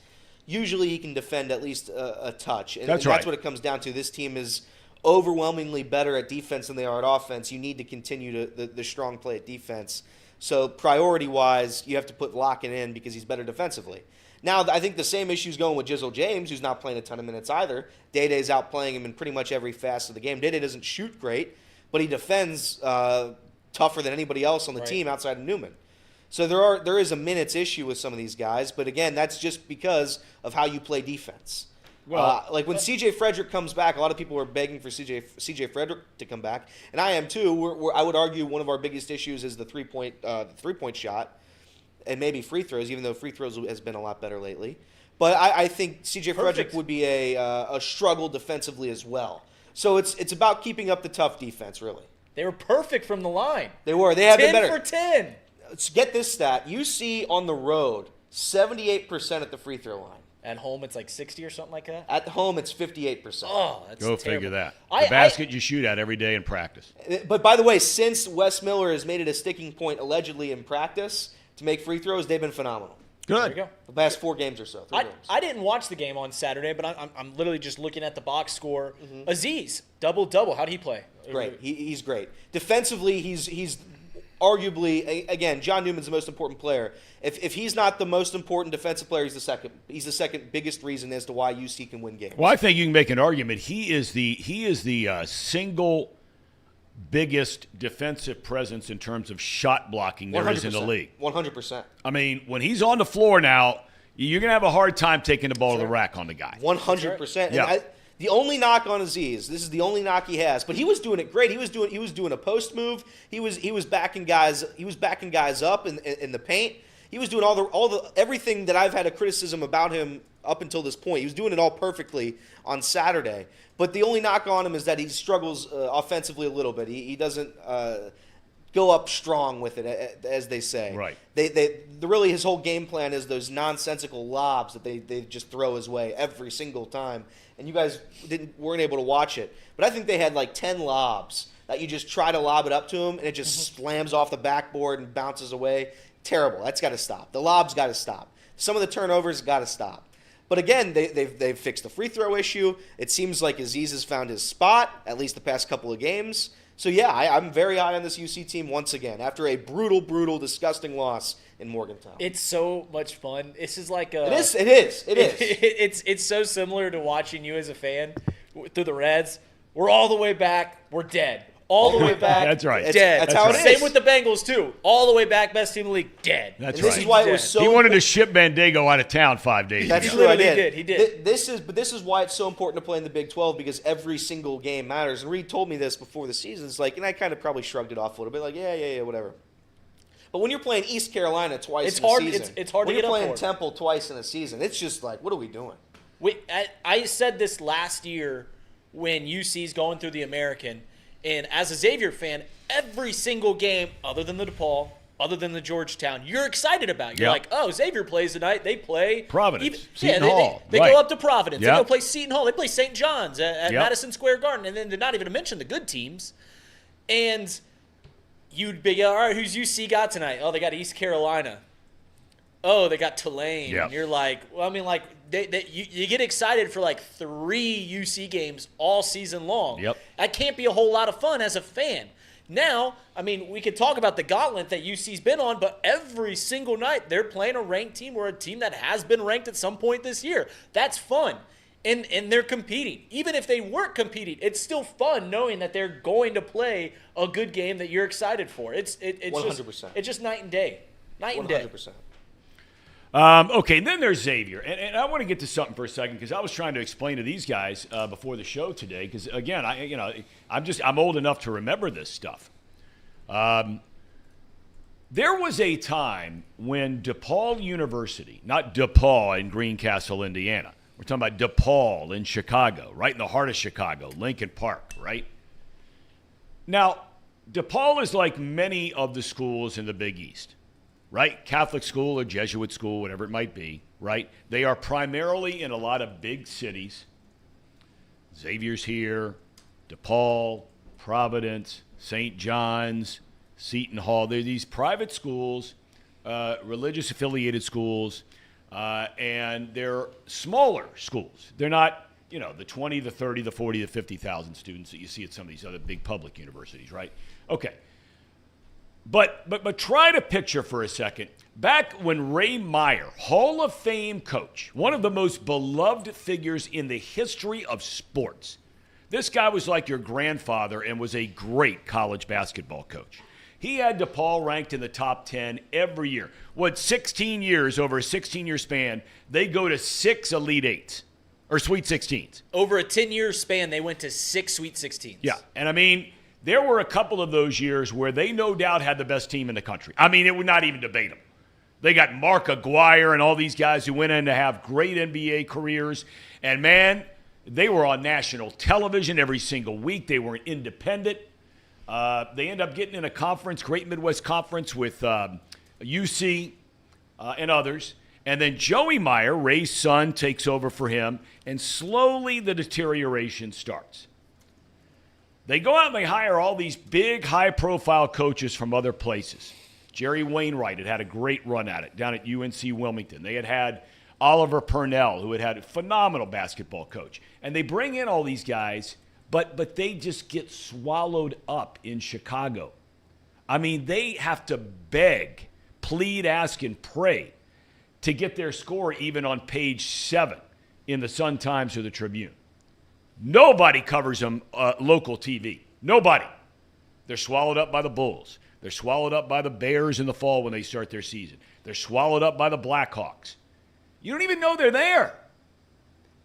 Usually he can defend at least a touch. And that's what it comes down to. This team is overwhelmingly better at defense than they are at offense. You need to continue the strong play at defense. So priority-wise, you have to put Locken in because he's better defensively. Now, I think the same issue is going with Jizzle James, who's not playing a ton of minutes either. Day-Day's outplaying him in pretty much every facet of the game. Day-Day doesn't shoot great, but he defends tougher than anybody else on the team outside of Newman. So there is a minutes issue with some of these guys, but again, that's just because of how you play defense. Well, like when C.J. Frederick comes back, a lot of people are begging for C.J. Frederick to come back, and I am too. I would argue one of our biggest issues is the three-point shot, and maybe free throws, even though free throws has been a lot better lately. But I think C.J. Frederick would be a struggle defensively as well. So it's about keeping up the tough defense, really. They were perfect from the line. They were. They have been better. 10 for 10. Let's get this stat. You see on the road 78% at the free throw line. At home, it's like 60 or something like that? At home, it's 58%. Oh, that's Go terrible. figure that. The basket you shoot at every day in practice. But by the way, since Wes Miller has made it a sticking point allegedly in practice to make free throws, they've been phenomenal. Good. There you go. The past 4 games or so. 3 games. I didn't watch the game on Saturday, but I'm literally just looking at the box score. Aziz, double-double. How did he play? Great. He's great. Defensively, he's arguably, again, John Newman's the most important player. If he's not the most important defensive player, he's the second. He's the second biggest reason as to why UC can win games. Well, I think you can make an argument. He is the single biggest defensive presence in terms of shot blocking there is in the league. 100%. I mean, when he's on the floor now, you're going to have a hard time taking the ball to the rack on the guy. 100%. Yeah. And the only knock on Aziz, this is the only knock he has, but he was doing it great. He was doing a post move. He was backing guys. He was backing guys up in the paint. He was doing all the everything that I've had a criticism about him up until this point. He was doing it all perfectly on Saturday. But the only knock on him is that he struggles offensively a little bit. He doesn't go up strong with it, as they say. Right. Really his whole game plan is those nonsensical lobs that they just throw his way every single time. And you guys weren't able to watch it. But I think they had like 10 lobs that you just try to lob it up to him, and it just slams off the backboard and bounces away. Terrible. That's got to stop. The lobs got to stop. Some of the turnovers got to stop. But again, they've fixed the free throw issue. It seems like Aziz has found his spot, at least the past couple of games. So, yeah, I'm very high on this UC team once again after a brutal, disgusting loss in Morgantown. It's so much fun. This is like a. It is. It's so similar to watching you as a fan through the Reds. We're all the way back. We're dead. All the way back. That's right. Dead. That's how it is. Same with the Bengals too. All the way back. Best team in the league. Dead. That's And right. this is why it was so. He wanted to ship Bandego out of town 5 days That's ago. true. I literally did. He did. This is why it's so important to play in the Big 12, because every single game matters. And Reed told me this before the season. It's like, and I kind of probably shrugged it off a little bit, like yeah, whatever. But when you're playing East Carolina twice in a season, it's hard to when get you're up playing for. Temple twice in a season, it's just like, what are we doing? I said this last year when UC's going through the American, and as a Xavier fan, every single game, other than the DePaul, other than the Georgetown, you're excited about. You're like, oh, Xavier plays tonight. They play Providence, Seton Hall. They Right. go up to Providence. Yep. They go play Seton Hall. They play St. John's at Yep. Madison Square Garden. And then not even to mention the good teams. And you'd be, all right, who's UC got tonight? Oh, they got East Carolina. Oh, they got Tulane. Yep. And you're like, well, I mean, like, you get excited for like 3 UC games all season long. Yep. That can't be a whole lot of fun as a fan. Now, I mean, we could talk about the gauntlet that UC's been on, but every single night they're playing a ranked team or a team that has been ranked at some point this year. That's fun. And they're competing. Even if they weren't competing, it's still fun knowing that they're going to play a good game that you're excited for. It's 100%. It's just night and day. Night and day. 100%. Okay, then there's Xavier. And I want to get to something for a second because I was trying to explain to these guys before the show today because, again, I'm old enough to remember this stuff. There was a time when DePaul University, not DePaul in Greencastle, Indiana. We're talking about DePaul in Chicago, right in the heart of Chicago, Lincoln Park, right? Now, DePaul is like many of the schools in the Big East. Right? Catholic school or Jesuit school, whatever it might be, right? They are primarily in a lot of big cities. Xavier's here, DePaul, Providence, St. John's, Seton Hall. They're these private schools, religious affiliated schools, and they're smaller schools. They're not, the 20, the 30, the 40, the 50,000 students that you see at some of these other big public universities, right? Okay. But try to picture for a second, back when Ray Meyer, Hall of Fame coach, one of the most beloved figures in the history of sports. This guy was like your grandfather and was a great college basketball coach. He had DePaul ranked in the top 10 every year. 16 years, over a 16-year span, they go to 6 Elite Eights or Sweet 16s. Over a 10-year span, they went to 6 Sweet 16s. Yeah, and I mean, there were a couple of those years where they no doubt had the best team in the country. I mean, it would not even debate them. They got Mark Aguirre and all these guys who went in to have great NBA careers. And, man, they were on national television every single week. They were independent. They end up getting in a conference, Great Midwest Conference, with UC and others. And then Joey Meyer, Ray's son, takes over for him, and slowly the deterioration starts. They go out and they hire all these big, high-profile coaches from other places. Jerry Wainwright had a great run at it down at UNC Wilmington. They had Oliver Purnell, who had a phenomenal basketball coach. And they bring in all these guys, but they just get swallowed up in Chicago. I mean, they have to beg, plead, ask, and pray to get their score even on page 7 in the Sun-Times or the Tribune. Nobody covers them local TV. Nobody. They're swallowed up by the Bulls. They're swallowed up by the Bears in the fall when they start their season. They're swallowed up by the Blackhawks. You don't even know they're there.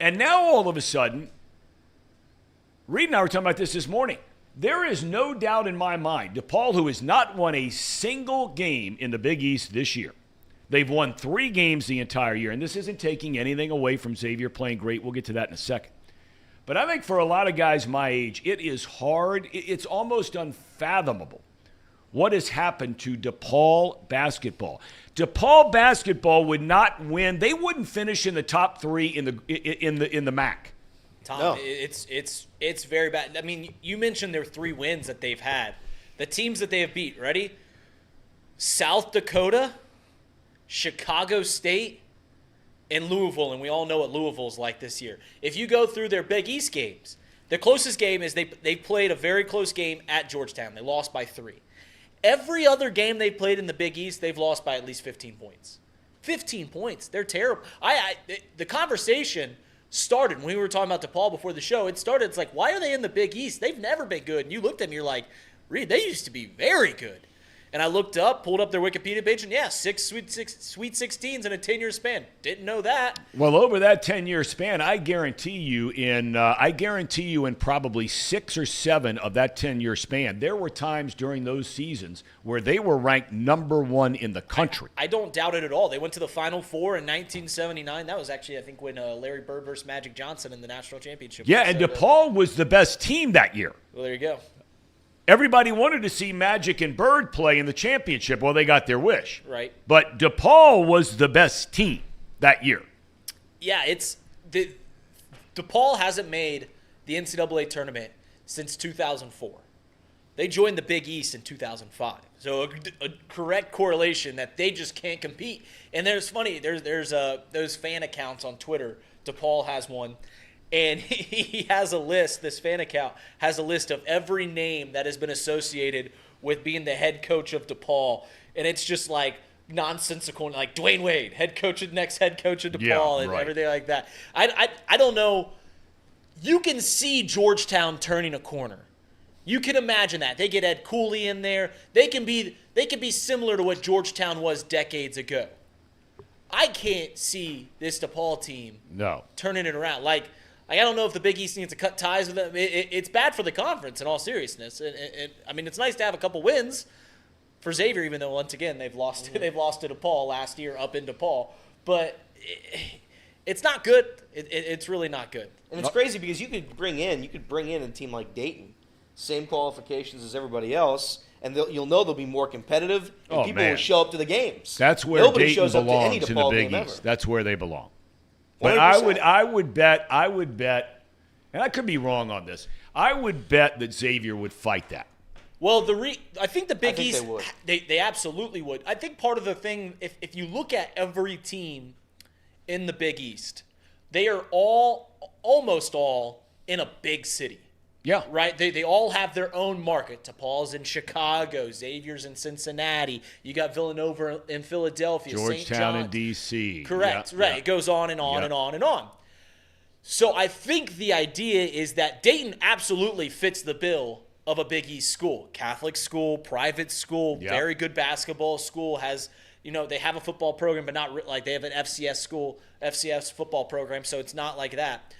And now all of a sudden, Reed and I were talking about this morning. There is no doubt in my mind, DePaul, who has not won a single game in the Big East this year. They've won 3 games the entire year, and this isn't taking anything away from Xavier playing great. We'll get to that in a second. But I think for a lot of guys my age, it is hard. It's almost unfathomable what has happened to DePaul basketball. DePaul basketball would not win. They wouldn't finish in the top 3 in the MAC. Tom, No. it's very bad. I mean, you mentioned their 3 wins that they've had. The teams that they have beat, ready? South Dakota, Chicago State, and Louisville, and we all know what Louisville's like this year. If you go through their Big East games, the closest game is they played a very close game at Georgetown. They lost by 3. Every other game they played in the Big East, they've lost by at least 15 points. 15 points. They're terrible. The conversation started when we were talking about DePaul before the show. It started, it's like, why are they in the Big East? They've never been good. And you looked at me, you're like, Reed, they used to be very good. And I looked up, pulled up their Wikipedia page, and yeah, 6 Sweet 16s in a 10-year span. Didn't know that. Well, over that 10-year span, I guarantee you in probably 6 or 7 of that 10-year span, there were times during those seasons where they were ranked number 1 in the country. I don't doubt it at all. They went to the Final Four in 1979. That was actually, I think, when Larry Bird versus Magic Johnson in the national championship. Yeah, and DePaul was the best team that year. Well, there you go. Everybody wanted to see Magic and Bird play in the championship. Well, they got their wish. Right. But DePaul was the best team that year. Yeah, DePaul hasn't made the NCAA tournament since 2004. They joined the Big East in 2005. So a correct correlation that they just can't compete. And there's those fan accounts on Twitter. DePaul has one. And he has a list, this fan account has a list of every name that has been associated with being the head coach of DePaul. And it's just like nonsensical, like Dwayne Wade, next head coach of DePaul, and everything like that. I don't know. You can see Georgetown turning a corner. You can imagine that. They get Ed Cooley in there. They can be similar to what Georgetown was decades ago. I can't see this DePaul team turning it around. I don't know if the Big East needs to cut ties with them. It's bad for the conference in all seriousness. And I mean, it's nice to have a couple wins for Xavier, even though once again they've lost to DePaul last year up in DePaul. But it's not good. It's really not good. And it's crazy because you could bring in a team like Dayton, same qualifications as everybody else, and you'll know they'll be more competitive, and people will show up to the games. That's where Nobody Dayton shows up to any belongs in the DePaul Big game East. ever. That's where they belong. But 100%. I would bet, and I could be wrong on this, I would bet that Xavier would fight that. Well, I think the Big East, they would. They absolutely would. I think part of the thing, if you look at every team in the Big East, they are almost all in a big city. Yeah. Right? They all have their own market. DePaul's in Chicago. Xavier's in Cincinnati. You got Villanova in Philadelphia. St. Georgetown John's. in D.C. Correct. Yeah, right. yeah. It goes on and on and on and on. So I think the idea is that Dayton absolutely fits the bill of a Big East school. Catholic school, private school, very good basketball school, has, they have a football program, but not like they have an FCS football program, so it's not like that.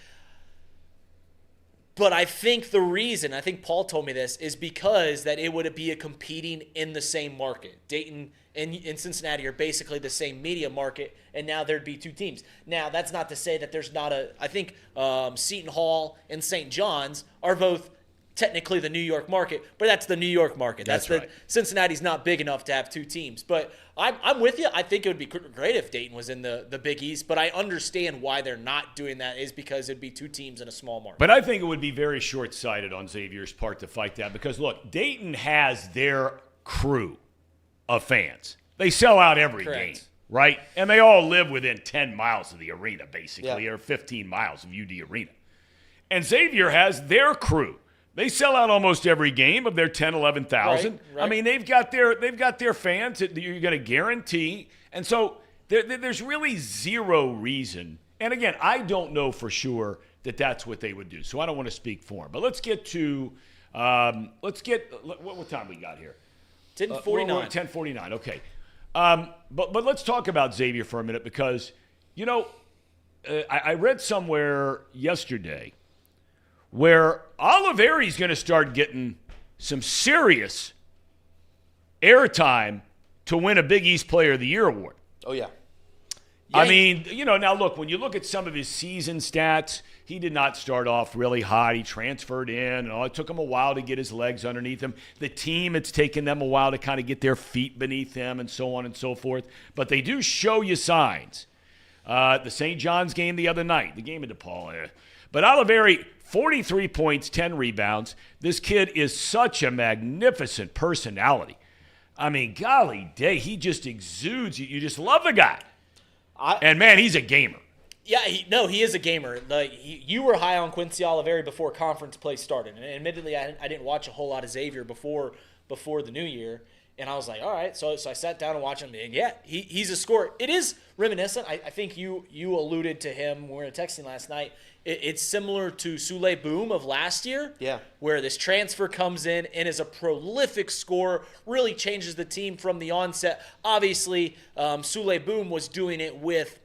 But I think I think Paul told me this, is because that it would be a competing in the same market. Dayton and Cincinnati are basically the same media market, and now there'd be 2 teams. Now, that's not to say that there's not I think Seton Hall and St. John's are both technically the New York market, but that's the New York market. That's right. Cincinnati's not big enough to have 2 teams. But I'm with you. I think it would be great if Dayton was in the Big East, but I understand why they're not doing that is because it'd be 2 teams in a small market. But I think it would be very short-sighted on Xavier's part to fight that because, look, Dayton has their crew of fans. They sell out every game, right? And they all live within 10 miles of the arena, basically, or 15 miles of UD Arena. And Xavier has their crew. They sell out almost every game of their 10, 11,000. Right. I mean, they've got their fans that you're going to guarantee. And so there's really zero reason. And again, I don't know for sure that that's what they would do. So I don't want to speak for them. But let's get to Let's get what time we got here? 10:49. 10:49. Okay. But let's talk about Xavier for a minute because, I read somewhere yesterday where Olivari is going to start getting some serious airtime to win a Big East Player of the Year award. Oh, yeah. I mean, now look, when you look at some of his season stats, he did not start off really hot. He transferred in, and it took him a while to get his legs underneath him. The team, it's taken them a while to kind of get their feet beneath them and so on and so forth. But they do show you signs. The St. John's game the other night, the game in DePaul. But Olivari, 43 points, 10 rebounds. This kid is such a magnificent personality. I mean, golly day, he just exudes. You just love the guy. And, man, he's a gamer. Yeah, he is a gamer. You were high on Quincy Olivari before conference play started. And admittedly, I didn't watch a whole lot of Xavier before the new year. And I was like, all right. So I sat down and watched him. And, yeah, he's a scorer. It is reminiscent. I think you alluded to him when we were texting last night. It's similar to Sule Boom of last year. Yeah. Where this transfer comes in and is a prolific scorer, really changes the team from the onset. Obviously, Sule Boom was doing it with,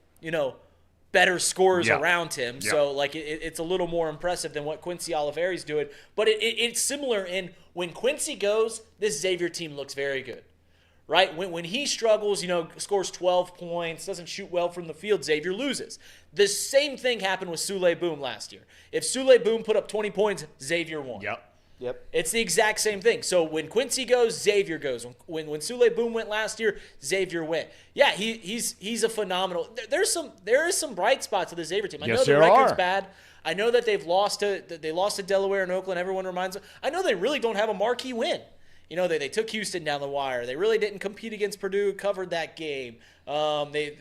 better scorers around him. Yeah. So, it's a little more impressive than what Quincy Olivari's doing. But it's similar in when Quincy goes, this Xavier team looks very good. Right? When he struggles, scores 12 points, doesn't shoot well from the field, Xavier loses. The same thing happened with Sule Boom last year. If Sule Boom put up 20 points, Xavier won. Yep. It's the exact same thing. So when Quincy goes, Xavier goes. When Sule Boom went last year, Xavier went. Yeah, he's a phenomenal. There is some bright spots of the Xavier team. I know the record's bad. I know that they lost to Delaware and Oakland. Everyone reminds them. I know they really don't have a marquee win. They took Houston down the wire. They really didn't compete against Purdue, covered that game. They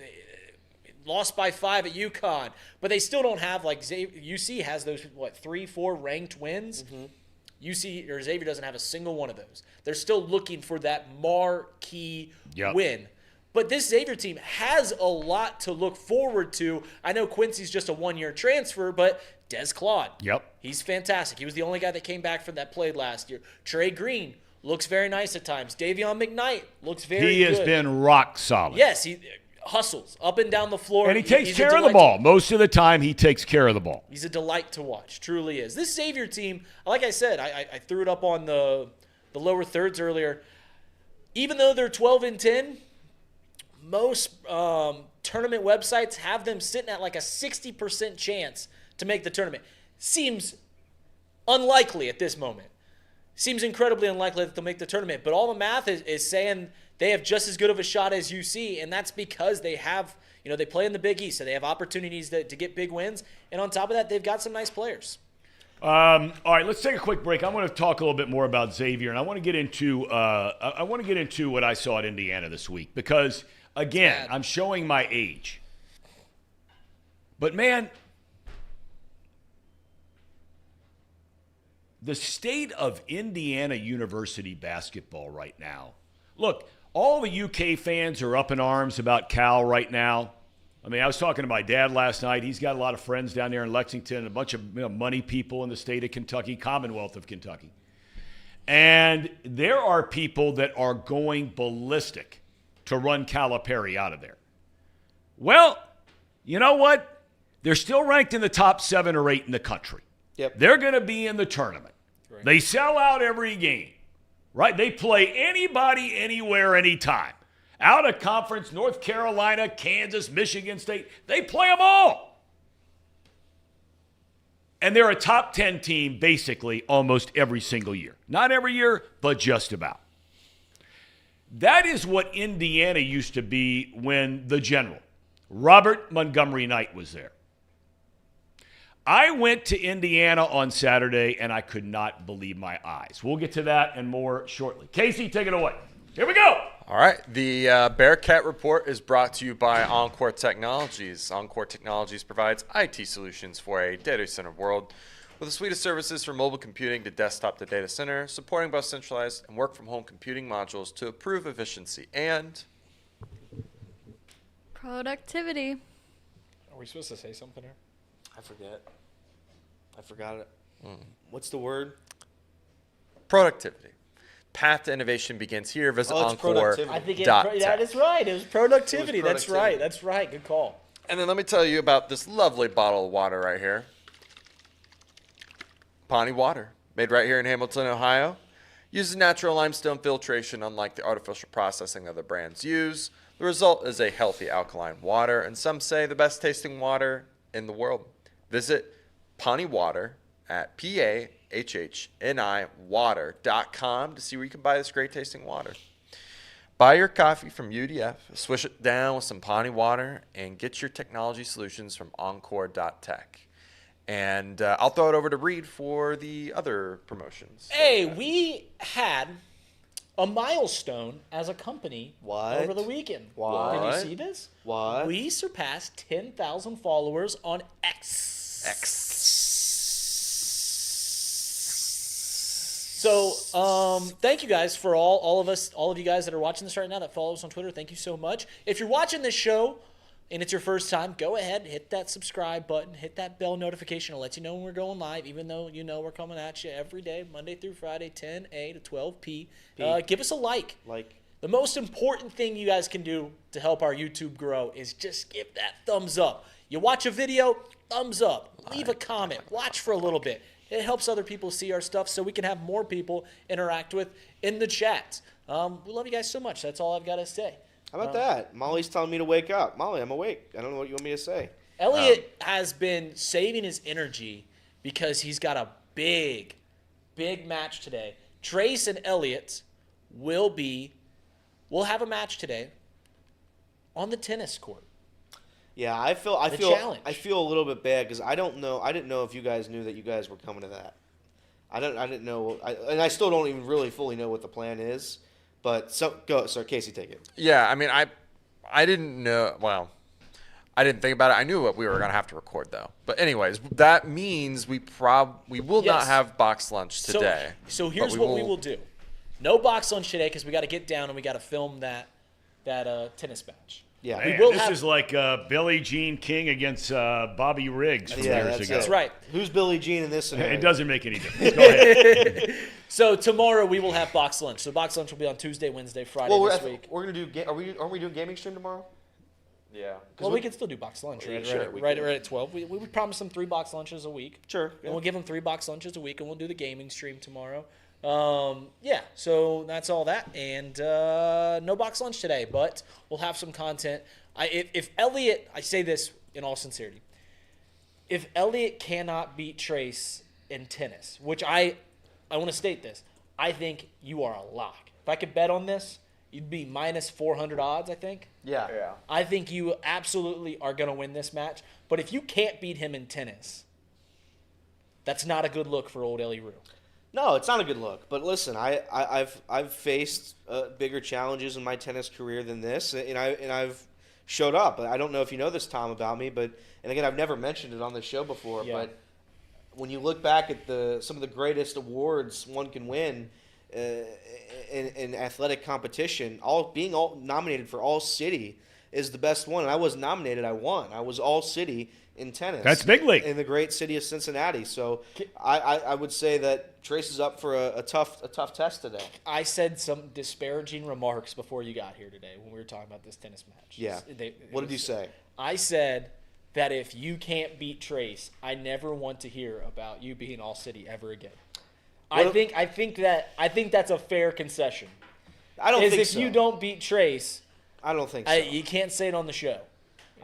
lost by 5 at UConn. But they still don't have, UC has those, 3-4 ranked wins? Mm-hmm. UC or Xavier doesn't have a single one of those. They're still looking for that marquee win. But this Xavier team has a lot to look forward to. I know Quincy's just a one-year transfer, but Des Claude. He's fantastic. He was the only guy that came back from that played last year. Trey Green looks very nice at times. Davion McKnight looks very good. He has been rock solid. Yes, he hustles up and down the floor. And he takes care of the ball. Most of the time, he takes care of the ball. He's a delight to watch. Truly is. This Xavier team, like I said, I threw it up on the lower thirds earlier. Even though they're 12-10, most tournament websites have them sitting at a 60% chance to make the tournament. Seems unlikely at this moment. Seems incredibly unlikely that they'll make the tournament. But all the math is saying they have just as good of a shot as UC, and that's because they have, they play in the Big East, so they have opportunities to get big wins. And on top of that, they've got some nice players. All right, let's take a quick break. I want to talk a little bit more about Xavier, and I want to get into what I saw at Indiana this week because, again, I'm showing my age. But, man, the state of Indiana University basketball right now. Look, all the UK fans are up in arms about Cal right now. I mean, I was talking to my dad last night. He's got a lot of friends down there in Lexington, a bunch of money people in the state of Kentucky, Commonwealth of Kentucky. And there are people that are going ballistic to run Calipari out of there. Well, you know what? They're still ranked in the top 7 or 8 in the country. Yep. They're going to be in the tournament. Right. They sell out every game, right? They play anybody, anywhere, anytime. Out of conference, North Carolina, Kansas, Michigan State, they play them all. And they're a top 10 team basically almost every single year. Not every year, but just about. That is what Indiana used to be when the general, Robert Montgomery Knight, was there. I went to Indiana on Saturday, and I could not believe my eyes. We'll get to that and more shortly. Casey, take it away. Here we go. All right. The Bearcat Report is brought to you by Encore Technologies. Encore Technologies provides IT solutions for a data center world with a suite of services from mobile computing to desktop to data center, supporting both centralized and work-from-home computing modules to improve efficiency and productivity. Are we supposed to say something here? I forget. I forgot it. What's the word? productivity. Path to innovation begins here. Visit Oh, it's Encore. productivity. I think Tech. that is right. It was productivity. That's productivity. right. That's right. Good call. And then let me tell you about this lovely bottle of water right here. Pahhni water, made right here in Hamilton, Ohio. Uses natural limestone filtration, unlike the artificial processing other brands use. The result is a healthy alkaline water, and some say the best tasting water in the world. Visit Pahhni Water at PAHHNIwater.com to see where you can buy this great tasting water. Buy your coffee from UDF, swish it down with some Pahhni water, and get your technology solutions from Encore.tech. And I'll throw it over to Reed for the other promotions. Hey, we had a milestone as a company What? over the weekend. What? Did you see this? What? We surpassed 10,000 followers on X. So, thank you guys for all of you guys that are watching this right now that follow us on Twitter. Thank you so much. If you're watching this show and it's your first time, go ahead, hit that subscribe button, hit that bell notification. It'll let you know when we're going live, even though you know we're coming at you every day, Monday through Friday, 10 A to 12 P. Give us a like. The most important thing you guys can do to help our YouTube grow is just give that thumbs up. You watch a video, thumbs up. Leave a comment. Watch for a little bit. It helps other people see our stuff so we can have more people interact with in the chat. We love you guys so much. That's all I've got to say. How about that? Molly's telling me to wake up. Molly, I'm awake. I don't know what you want me to say. Elliot has been saving his energy because he's got a big match today. Trace and Elliot will have a match today on the tennis court. Yeah, I feel challenge. I feel a little bit bad because I didn't know if you guys knew that you guys were coming to that. I didn't know, and I still don't even really fully know what the plan is. But Casey, take it. Yeah, I mean, I didn't know. Well, I didn't think about it. I knew what we were gonna have to record though. But anyways, that means we will not have box lunch today. So here's what we will do. No box lunch today because we got to get down and we got to film that tennis match. Yeah, Man, this is like Billie Jean King against Bobby Riggs from years ago. That's right. Who's Billie Jean in this scenario? It doesn't make any difference. Go ahead. So tomorrow we will have box lunch. So box lunch will be on Tuesday, Wednesday, Friday this week. We're gonna do. Aren't we doing gaming stream tomorrow? Yeah. Well, we can still do box lunch right at 12. We promised them 3 box lunches a week. Sure. And we'll give them 3 box lunches a week, and we'll do the gaming stream tomorrow. So that's all that. And no box lunch today, but we'll have some content. If Elliot, I say this in all sincerity, if Elliot cannot beat Trace in tennis, which I want to state this, I think you are a lock. If I could bet on this, you'd be minus 400 odds, I think. Yeah. I think you absolutely are going to win this match. But if you can't beat him in tennis, that's not a good look for old Ellie Rue. No, it's not a good look. But listen, I've faced bigger challenges in my tennis career than this, and I've showed up. I don't know if you know this, Tom, about me, and again, I've never mentioned it on this show before. Yeah. But when you look back at some of the greatest awards one can win in athletic competition, being nominated for All City is the best one. And I was nominated, I won. I was All City in tennis. That's big league. In the great city of Cincinnati. So I would say that Trace is up for a tough test today. I said some disparaging remarks before you got here today when we were talking about this tennis match. Yeah. What did you say? I said that if you can't beat Trace, I never want to hear about you being All City ever again. I think that's a fair concession. I don't think so. If you don't beat Trace, I don't think so. You can't say it on the show.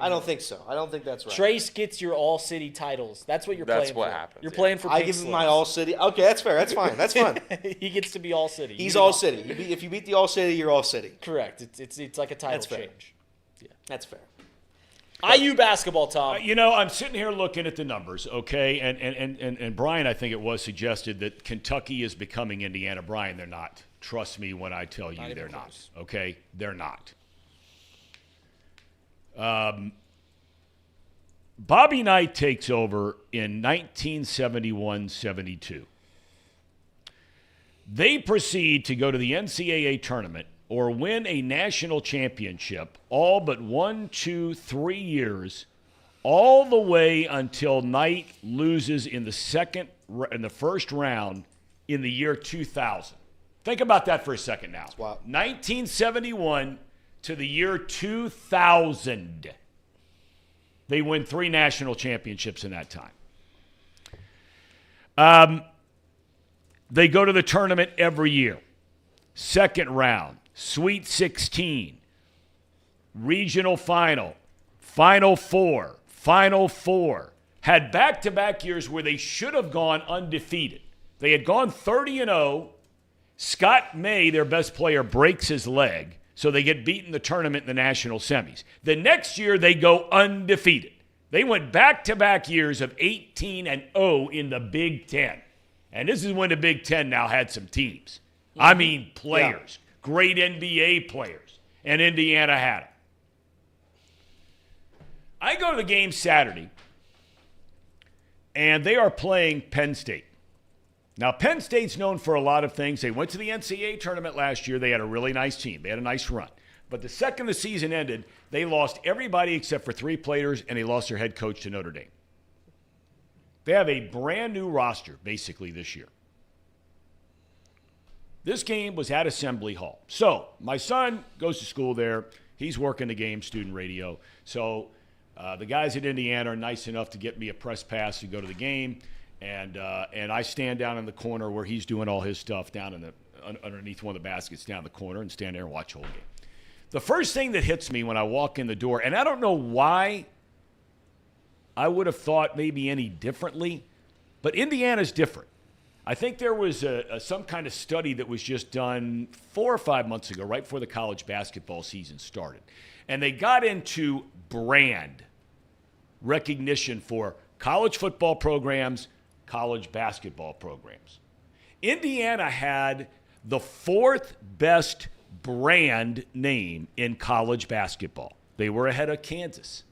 I don't think so. I don't think that's right. Trace gets your All City titles. That's what you're playing for. That's what happens. You're playing for. I give him my All City. Okay, that's fair. That's fine. That's fine. He gets to be All City. He's All City. If you beat the All City, you're All City. Correct. It's like a title That's fair. change. Yeah, that's fair. IU basketball, Tom. I'm sitting here looking at the numbers, okay? And Brian, I think it was suggested that Kentucky is becoming Indiana. Brian, they're not. Trust me when I tell you they're not, okay? They're not. Bobby Knight takes over in 1971-72. They proceed to go to the NCAA tournament or win a national championship all but 1, 2, 3 years, all the way until Knight loses in the first round in the year 2000. Think about that for a second now. Wow. 1971 to the year 2000. They win 3 national championships in that time. They go to the tournament every year. Second round, Sweet 16, regional final, Final Four, Final Four. Had back-to-back years where they should have gone undefeated. They had gone 30-0. Scott May, their best player, breaks his leg, so they get beaten in the tournament in the national semis. The next year, they go undefeated. They went back-to-back years of 18-0 in the Big Ten. And this is when the Big Ten now had some teams. I mean, players, great NBA players, and Indiana had them. I go to the game Saturday, and they are playing Penn State. Now, Penn State's known for a lot of things. They went to the NCAA tournament last year. They had a really nice team. They had a nice run. But the second the season ended, they lost everybody except for 3 players, and they lost their head coach to Notre Dame. They have a brand new roster, basically, this year. This game was at Assembly Hall. So my son goes to school there. He's working the game, student radio. So the guys at Indiana are nice enough to get me a press pass to go to the game. And I stand down in the corner where he's doing all his stuff down in the underneath one of the baskets down in the corner and stand there and watch the whole game. The first thing that hits me when I walk in the door, and I don't know why I would have thought maybe any differently, but Indiana's different. I think there was some kind of study that was just done 4 or 5 months ago, right before the college basketball season started. And they got into brand recognition for college football programs, college basketball programs. Indiana had the 4th best brand name in college basketball. They were ahead of Kansas.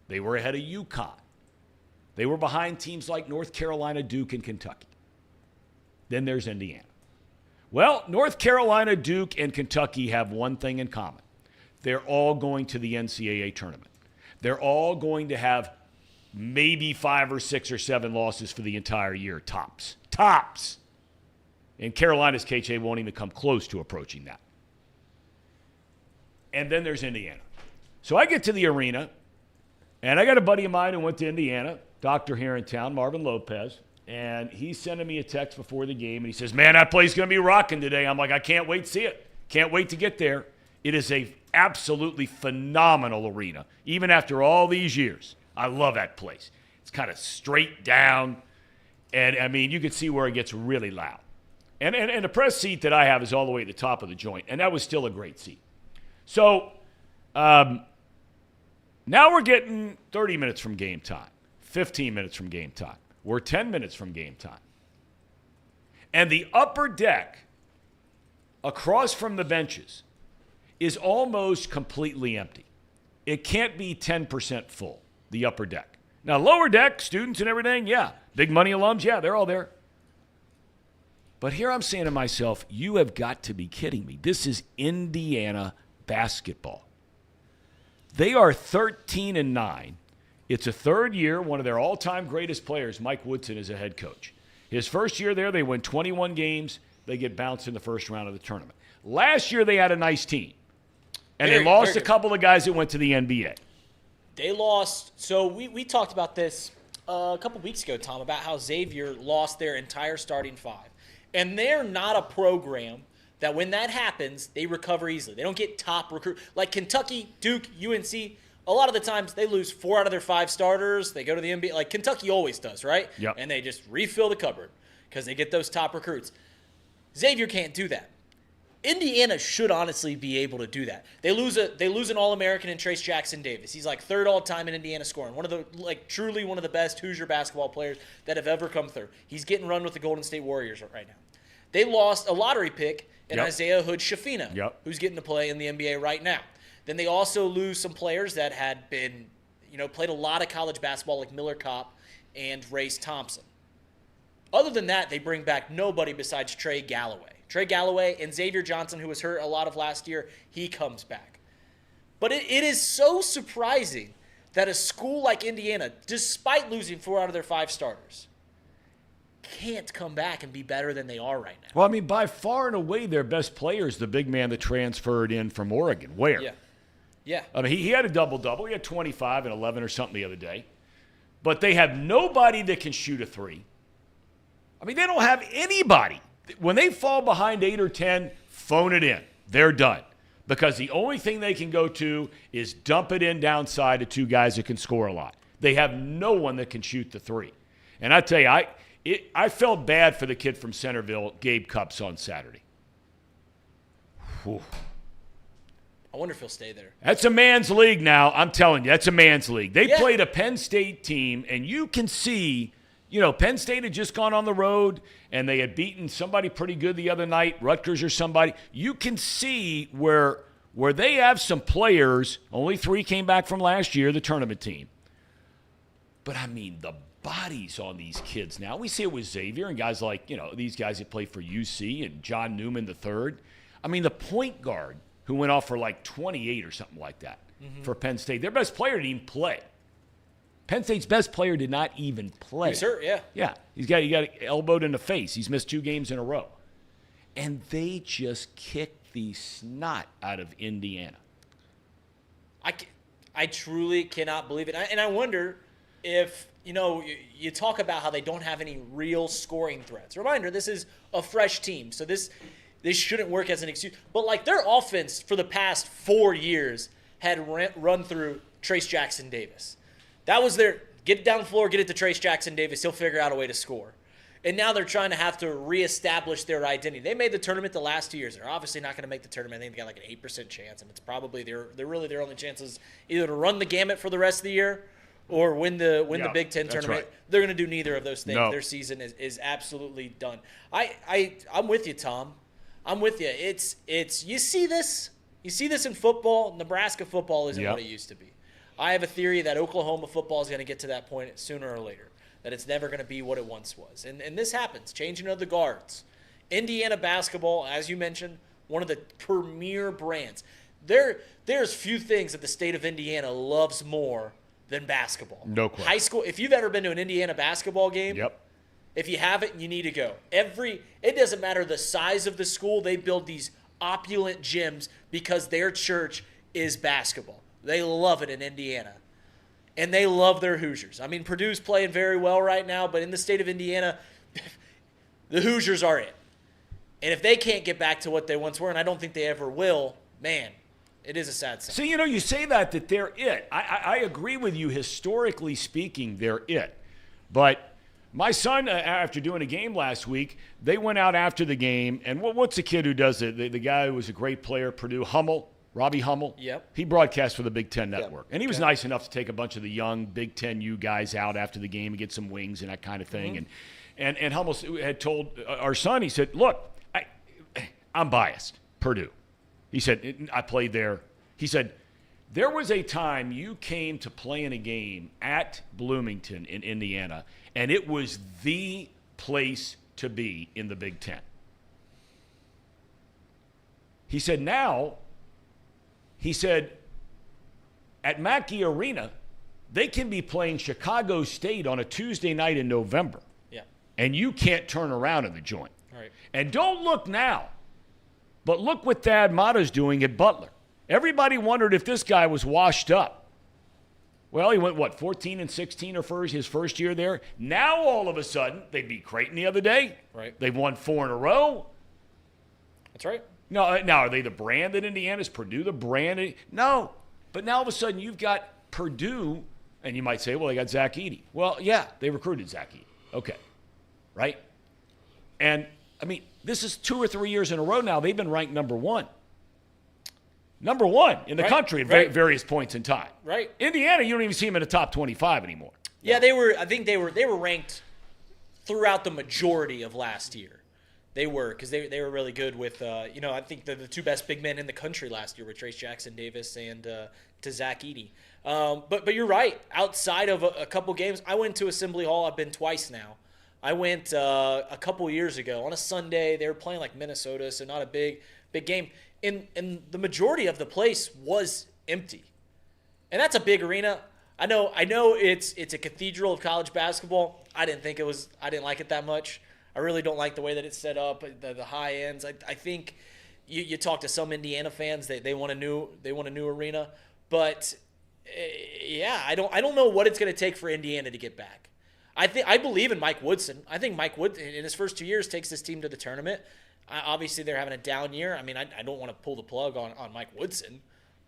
They were ahead of UConn. They were behind teams like North Carolina, Duke, and Kentucky. Then there's Indiana. Well, North Carolina, Duke, and Kentucky have one thing in common. They're all going to the NCAA tournament. They're all going to have maybe 5 or 6 or 7 losses for the entire year, tops. Tops. In Carolina's case, they won't even come close to approaching that. And then there's Indiana. So I get to the arena, and I got a buddy of mine who went to Indiana, doctor here in town, Marvin Lopez, and he's sending me a text before the game, and he says, man, that place going to be rocking today. I'm like, I can't wait to see it. Can't wait to get there. It is a absolutely phenomenal arena, even after all these years. I love that place. It's kind of straight down, and, I mean, you can see where it gets really loud. And the press seat that I have is all the way at the top of the joint, and that was still a great seat. So now we're getting 30 minutes from game time, 15 minutes from game time. We're 10 minutes from game time. And the upper deck across from the benches is almost completely empty. It can't be 10% full, the upper deck. Now, lower deck, students and everything, yeah. Big money alums, yeah, they're all there. But here I'm saying to myself, you have got to be kidding me. This is Indiana basketball. They are 13-9. It's a third year. One of their all-time greatest players, Mike Woodson, is a head coach. His first year there, they win 21 games. They get bounced in the first round of the tournament. Last year, they had a nice team. And they lost a couple of guys that went to the NBA. They lost. So we talked about this a couple weeks ago, Tom, about how Xavier lost their entire starting 5. And they're not a program that when that happens, they recover easily. They don't get top recruit. Like Kentucky, Duke, UNC, a lot of the times they lose 4 out of their 5 starters. They go to the NBA. Like Kentucky always does, right? Yep. And they just refill the cupboard because they get those top recruits. Xavier can't do that. Indiana should honestly be able to do that. They lose an All-American in Trace Jackson Davis. He's like 3rd all-time in Indiana scoring. Truly one of the best Hoosier basketball players that have ever come through. He's getting run with the Golden State Warriors right now. They lost a lottery pick in Isaiah Hood-Schifino, who's getting to play in the NBA right now. Then they also lose some players that had been, played a lot of college basketball like Miller Kopp and Race Thompson. Other than that, they bring back nobody besides Trey Galloway. Trey Galloway and Xavier Johnson, who was hurt a lot of last year, he comes back. But it is so surprising that a school like Indiana, despite losing 4 out of their 5 starters, can't come back and be better than they are right now. Well, I mean, by far and away, their best player is the big man that transferred in from Oregon. Where? Yeah. I mean, he had a double-double. He had 25 and 11 or something the other day. But they have nobody that can shoot a three. I mean, they don't have anybody. When they fall behind 8 or 10, phone it in. They're done. Because the only thing they can go to is dump it in downside to two guys that can score a lot. They have no one that can shoot the three. And I tell you, I felt bad for the kid from Centerville, Gabe Cupps, on Saturday. Whew. I wonder if he'll stay there. That's a man's league now. I'm telling you, that's a man's league. They played a Penn State team, and you can see, Penn State had just gone on the road, and they had beaten somebody pretty good the other night, Rutgers or somebody. You can see where they have some players. Only 3 came back from last year, the tournament team. But, I mean, the bodies on these kids now. We see it with Xavier and guys like, these guys that play for UC and John Newman III. I mean, the point guard who went off for like 28 or something like that for Penn State. Their best player didn't even play. Penn State's best player did not even play. He's hurt, yeah. Yeah, he got elbowed in the face. He's missed 2 games in a row. And they just kicked the snot out of Indiana. I truly cannot believe it. And I wonder if, you talk about how they don't have any real scoring threats. Reminder, this is a fresh team, so this shouldn't work as an excuse. But, their offense for the past 4 years had run through Trace Jackson Davis. That was their get it down the floor, get it to Trace Jackson Davis. He'll figure out a way to score. And now they're trying to have to reestablish their identity. They made the tournament the last 2 years. They're obviously not going to make the tournament. I think they got like an 8% chance, and it's probably they're really their only chances either to run the gamut for the rest of the year or win the Big Ten tournament. Right. They're going to do neither of those things. No. Their season is absolutely done. I'm with you, Tom. I'm with you. It's you see this in football. Nebraska football isn't what it used to be. I have a theory that Oklahoma football is going to get to that point sooner or later, that it's never going to be what it once was. And this happens, changing of the guards. Indiana basketball, as you mentioned, one of the premier brands. There's few things that the state of Indiana loves more than basketball. No question. High school, if you've ever been to an Indiana basketball game, if you haven't, you need to go. It doesn't matter the size of the school, they build these opulent gyms because their church is basketball. They love it in Indiana. And they love their Hoosiers. I mean, Purdue's playing very well right now, but in the state of Indiana, the Hoosiers are it. And if they can't get back to what they once were, and I don't think they ever will, man, it is a sad sign. So, you say that they're it. I agree with you. Historically speaking, they're it. But my son, after doing a game last week, they went out after the game, and what's the kid who does it? The guy who was a great player at Purdue, Robbie Hummel. Yep. He broadcast for the Big Ten Network. Yep. And he was nice enough to take a bunch of the young Big Ten U guys out after the game and get some wings and that kind of thing. And Hummel had told our son, he said, look, I'm biased, Purdue. He said, I played there. He said, there was a time you came to play in a game at Bloomington in Indiana, and it was the place to be in the Big Ten. He said, now, at Mackey Arena, they can be playing Chicago State on a Tuesday night in November. Yeah. And you can't turn around in the joint. Right. And don't look now, but look what Thad Matta's doing at Butler. Everybody wondered if this guy was washed up. Well, he went, 14-16 or his first year there? Now, all of a sudden, they beat Creighton the other day. Right. They've won 4 in a row. That's right. No, now, are they the brand that Indiana's? Purdue the brand? No. But now, all of a sudden, you've got Purdue, and you might say, well, they got Zach Edey. Well, yeah, they recruited Zach Edey. Okay. Right? And, I mean, this is 2 or 3 years in a row now. They've been ranked number 1. Number 1 in the country at various points in time. Right. Indiana, you don't even see them in the top 25 anymore. Yeah, they were. I think they were ranked throughout the majority of last year. They were, because they were really good with, I think the 2 best big men in the country last year were Trace Jackson Davis and to Zach Edey. But you're right. Outside of a couple games, I went to Assembly Hall. I've been twice now. I went a couple years ago on a Sunday. They were playing like Minnesota, so not a big game. And the majority of the place was empty. And that's a big arena. I know it's a cathedral of college basketball. I didn't like it that much. I really don't like the way that it's set up, the high ends. I think you talk to some Indiana fans, they want a new arena, but yeah, I don't know what it's going to take for Indiana to get back. I believe in Mike Woodson. I think Mike Wood in his first 2 years takes this team to the tournament. Obviously, they're having a down year. I mean, I don't want to pull the plug on Mike Woodson,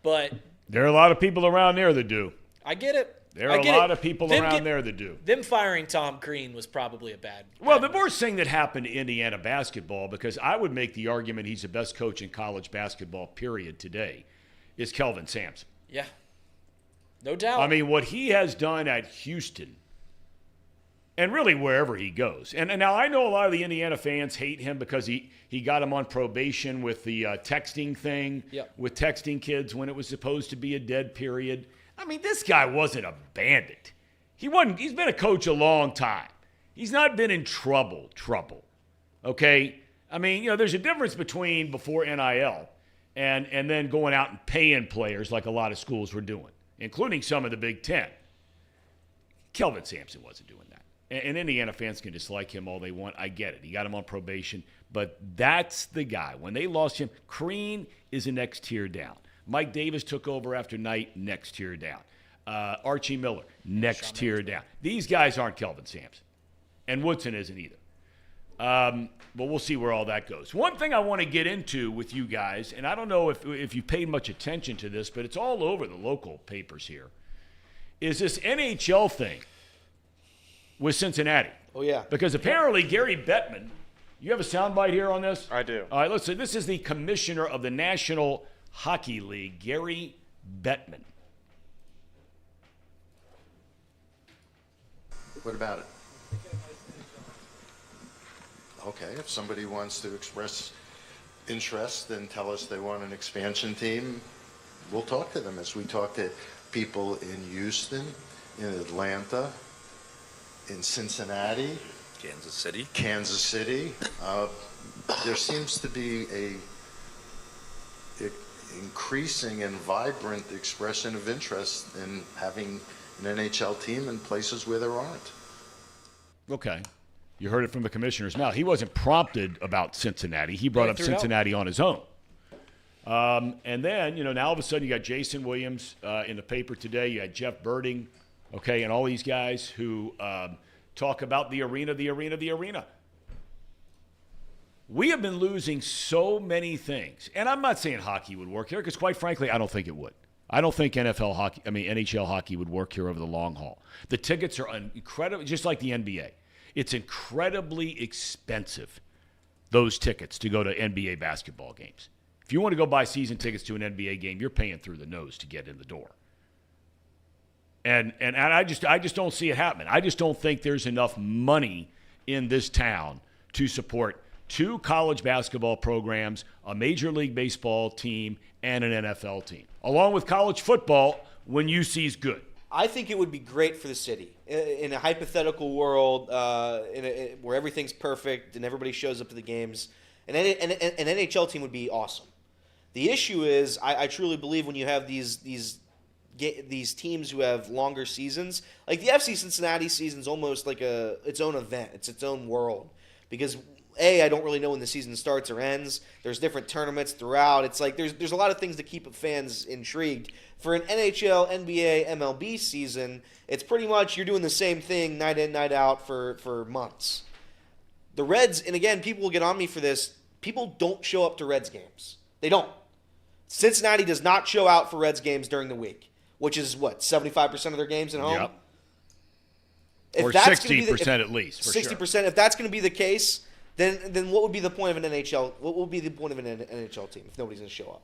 but there are a lot of people around there that do. I get it. There are a lot of people around there that do. Them firing Tom Crean was probably a bad. Well, the worst thing that happened to Indiana basketball, because I would make the argument he's the best coach in college basketball, period, today, is Kelvin Sampson. Yeah. No doubt. I mean, what he has done at Houston, and really wherever he goes. And now I know a lot of the Indiana fans hate him because he got him on probation with the texting thing, with texting kids when it was supposed to be a dead period. I mean, this guy wasn't a bandit. He's been a coach a long time. He's not been in trouble. Okay? I mean, there's a difference between before NIL and then going out and paying players like a lot of schools were doing, including some of the Big Ten. Kelvin Sampson wasn't doing that. And Indiana fans can dislike him all they want. I get it. He got him on probation. But that's the guy. When they lost him, Crean is the next tier down. Mike Davis took over after Knight, next tier down. Archie Miller, next tier down. These guys aren't Kelvin Sampson. And Woodson isn't either. But we'll see where all that goes. One thing I want to get into with you guys, and I don't know if you paid much attention to this, but it's all over the local papers here, is this NHL thing with Cincinnati. Oh, yeah. Because apparently Gary Bettman, you have a soundbite here on this? I do. All right, listen. This is the commissioner of the National Hockey League, Gary Bettman. What about it? Okay, if somebody wants to express interest and tell us they want an expansion team, we'll talk to them as we talk to people in Houston, in Atlanta, in Cincinnati, Kansas City. There seems to be a increasing and vibrant expression of interest in having an NHL team in places where there aren't. Okay. You heard it from the commissioner's mouth. He wasn't prompted about Cincinnati. He brought up Cincinnati on his own. And then, now all of a sudden you got Jason Williams in the paper today. You had Jeff Birding, okay, and all these guys who talk about the arena. We have been losing so many things. And I'm not saying hockey would work here because, quite frankly, I don't think it would. I don't think NHL hockey would work here over the long haul. The tickets are incredible, just like the NBA. It's incredibly expensive, those tickets, to go to NBA basketball games. If you want to go buy season tickets to an NBA game, you're paying through the nose to get in the door. And I just don't see it happening. I just don't think there's enough money in this town to support 2 college basketball programs, a Major League Baseball team, and an NFL team, along with college football when UC's good. I think it would be great for the city. In a hypothetical world where everything's perfect and everybody shows up to the games, an NHL team would be awesome. The issue is, I truly believe when you have these teams who have longer seasons, like the FC Cincinnati season is almost like its own event. It's its own world. Because I don't really know when the season starts or ends. There's different tournaments throughout. It's like there's a lot of things to keep fans intrigued. For an NHL, NBA, MLB season, it's pretty much you're doing the same thing night in, night out for months. The Reds, and again, people will get on me for this, people don't show up to Reds games. They don't. Cincinnati does not show out for Reds games during the week, which is, 75% of their games at home? Yep. If or that's 60% at least, for 60%. Sure. If that's going to be the case, then what would be the point of an NHL? What would be the point of an NHL team if nobody's going to show up?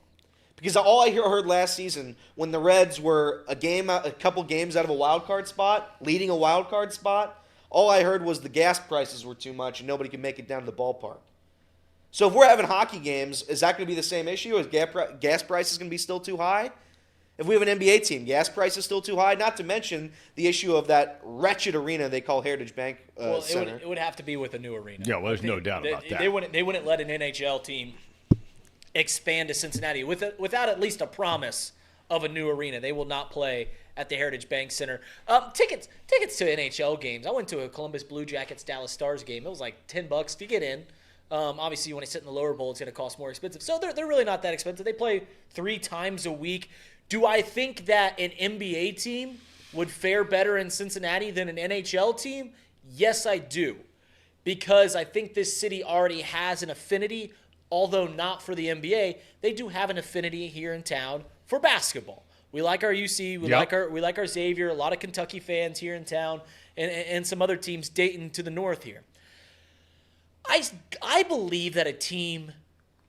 Because all I heard last season, when the Reds were a couple games out of a wild card spot, leading a wild card spot, all I heard was the gas prices were too much and nobody could make it down to the ballpark. So if we're having hockey games, is that going to be the same issue? Is gas prices going to be still too high? If we have an NBA team, gas prices still too high? Not to mention the issue of that wretched arena they call Heritage Bank Center. It would have to be with a new arena. Yeah, well, there's no doubt about that. They wouldn't let an NHL team expand to Cincinnati without at least a promise of a new arena. They will not play at the Heritage Bank Center. Tickets to NHL games. I went to a Columbus Blue Jackets Dallas Stars game. It was like $10 to get in. Obviously, when I sit in the lower bowl, it's going to cost more expensive. So they're really not that expensive. They play 3 times a week. Do I think that an NBA team would fare better in Cincinnati than an NHL team? Yes, I do. Because I think this city already has an affinity, although not for the NBA. They do have an affinity here in town for basketball. We like our UC, we like our Xavier, a lot of Kentucky fans here in town, and some other teams, Dayton to the north here. I believe that a team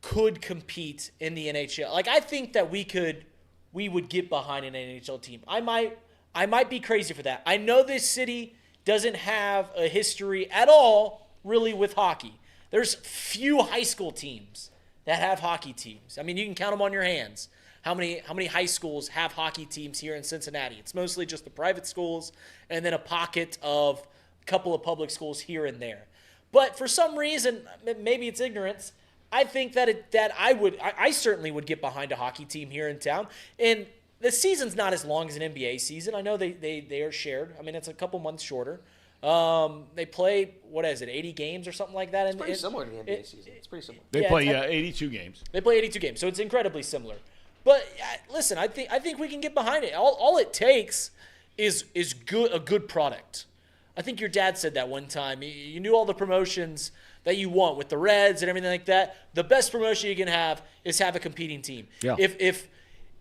could compete in the NHL. Like, I think that we would get behind an NHL team. I might be crazy for that. I know this city doesn't have a history at all really with hockey. There's few high school teams that have hockey teams. I mean, you can count them on your hands. How many high schools have hockey teams here in Cincinnati? It's mostly just the private schools and then a pocket of a couple of public schools here and there. But for some reason, maybe it's ignorance, I think that I certainly would get behind a hockey team here in town. And the season's not as long as an NBA season. I know they are shared. I mean, it's a couple months shorter. They play, 80 games or something like that? It's pretty similar to the NBA season. It's pretty similar. They play 82 games. They play 82 games, so it's incredibly similar. But listen, I think we can get behind it. All it takes is a good product. I think your dad said that one time. You knew all the promotions that you want with the Reds and everything like that. The best promotion you can have is have a competing team. Yeah.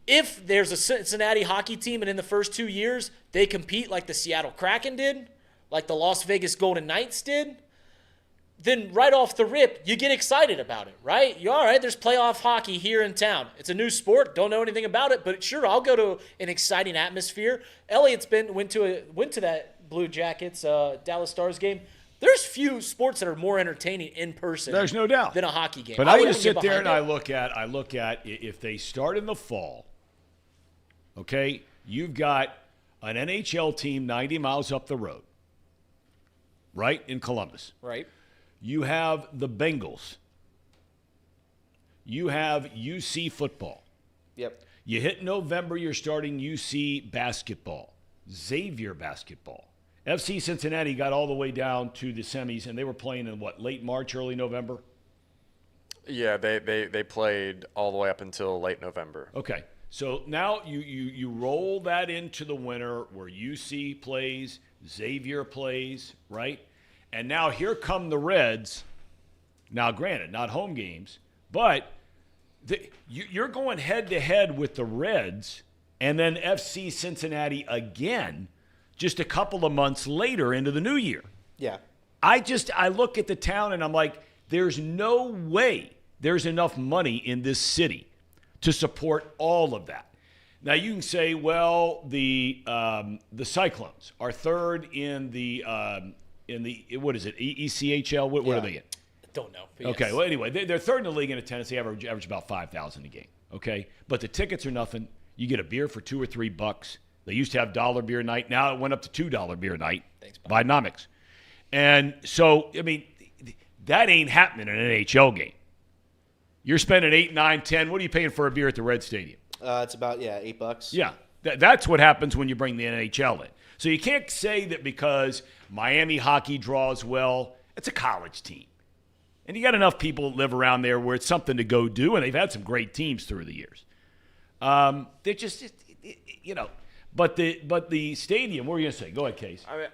If there's a Cincinnati hockey team and in the first 2 years they compete like the Seattle Kraken did, like the Las Vegas Golden Knights did, then right off the rip, you get excited about it, right? You're all right, there's playoff hockey here in town. It's a new sport, don't know anything about it, but sure, I'll go to an exciting atmosphere. Elliot's went to that Blue Jackets Dallas Stars game. There's few sports that are more entertaining in person. There's no doubt than a hockey game. But I just sit there and I look at if they start in the fall. Okay, you've got an NHL team 90 miles up the road, right in Columbus. Right. You have the Bengals. You have UC football. Yep. You hit November, you're starting UC basketball, Xavier basketball. FC Cincinnati got all the way down to the semis, and they were playing in late March, early November? Yeah, they played all the way up until late November. Okay. So now you roll that into the winter where UC plays, Xavier plays, right? And now here come the Reds. Now, granted, not home games, but you're going head-to-head with the Reds and then FC Cincinnati again just a couple of months later into the new year. Yeah. I look at the town and I'm like, there's no way there's enough money in this city to support all of that. Now you can say, well, the Cyclones are third in the what is it, ECHL? What are they in? Don't know. Okay, well anyway, they're third in the league in attendance. They average about 5,000 a game. Okay, but the tickets are nothing. You get a beer for $2 or $3. They used to have $1 beer night. Now it went up to $2 beer night. Thanks, by Nomics. And so, I mean, that ain't happening in an NHL game. You're spending $8, $9, $10. What are you paying for a beer at the Red Stadium? It's about, $8. Yeah, that's what happens when you bring the NHL in. So you can't say that because Miami hockey draws well. It's a college team. And you got enough people that live around there where it's something to go do, and they've had some great teams through the years. They're just, but the stadium, what were you going to say? Go ahead, Case. I mean,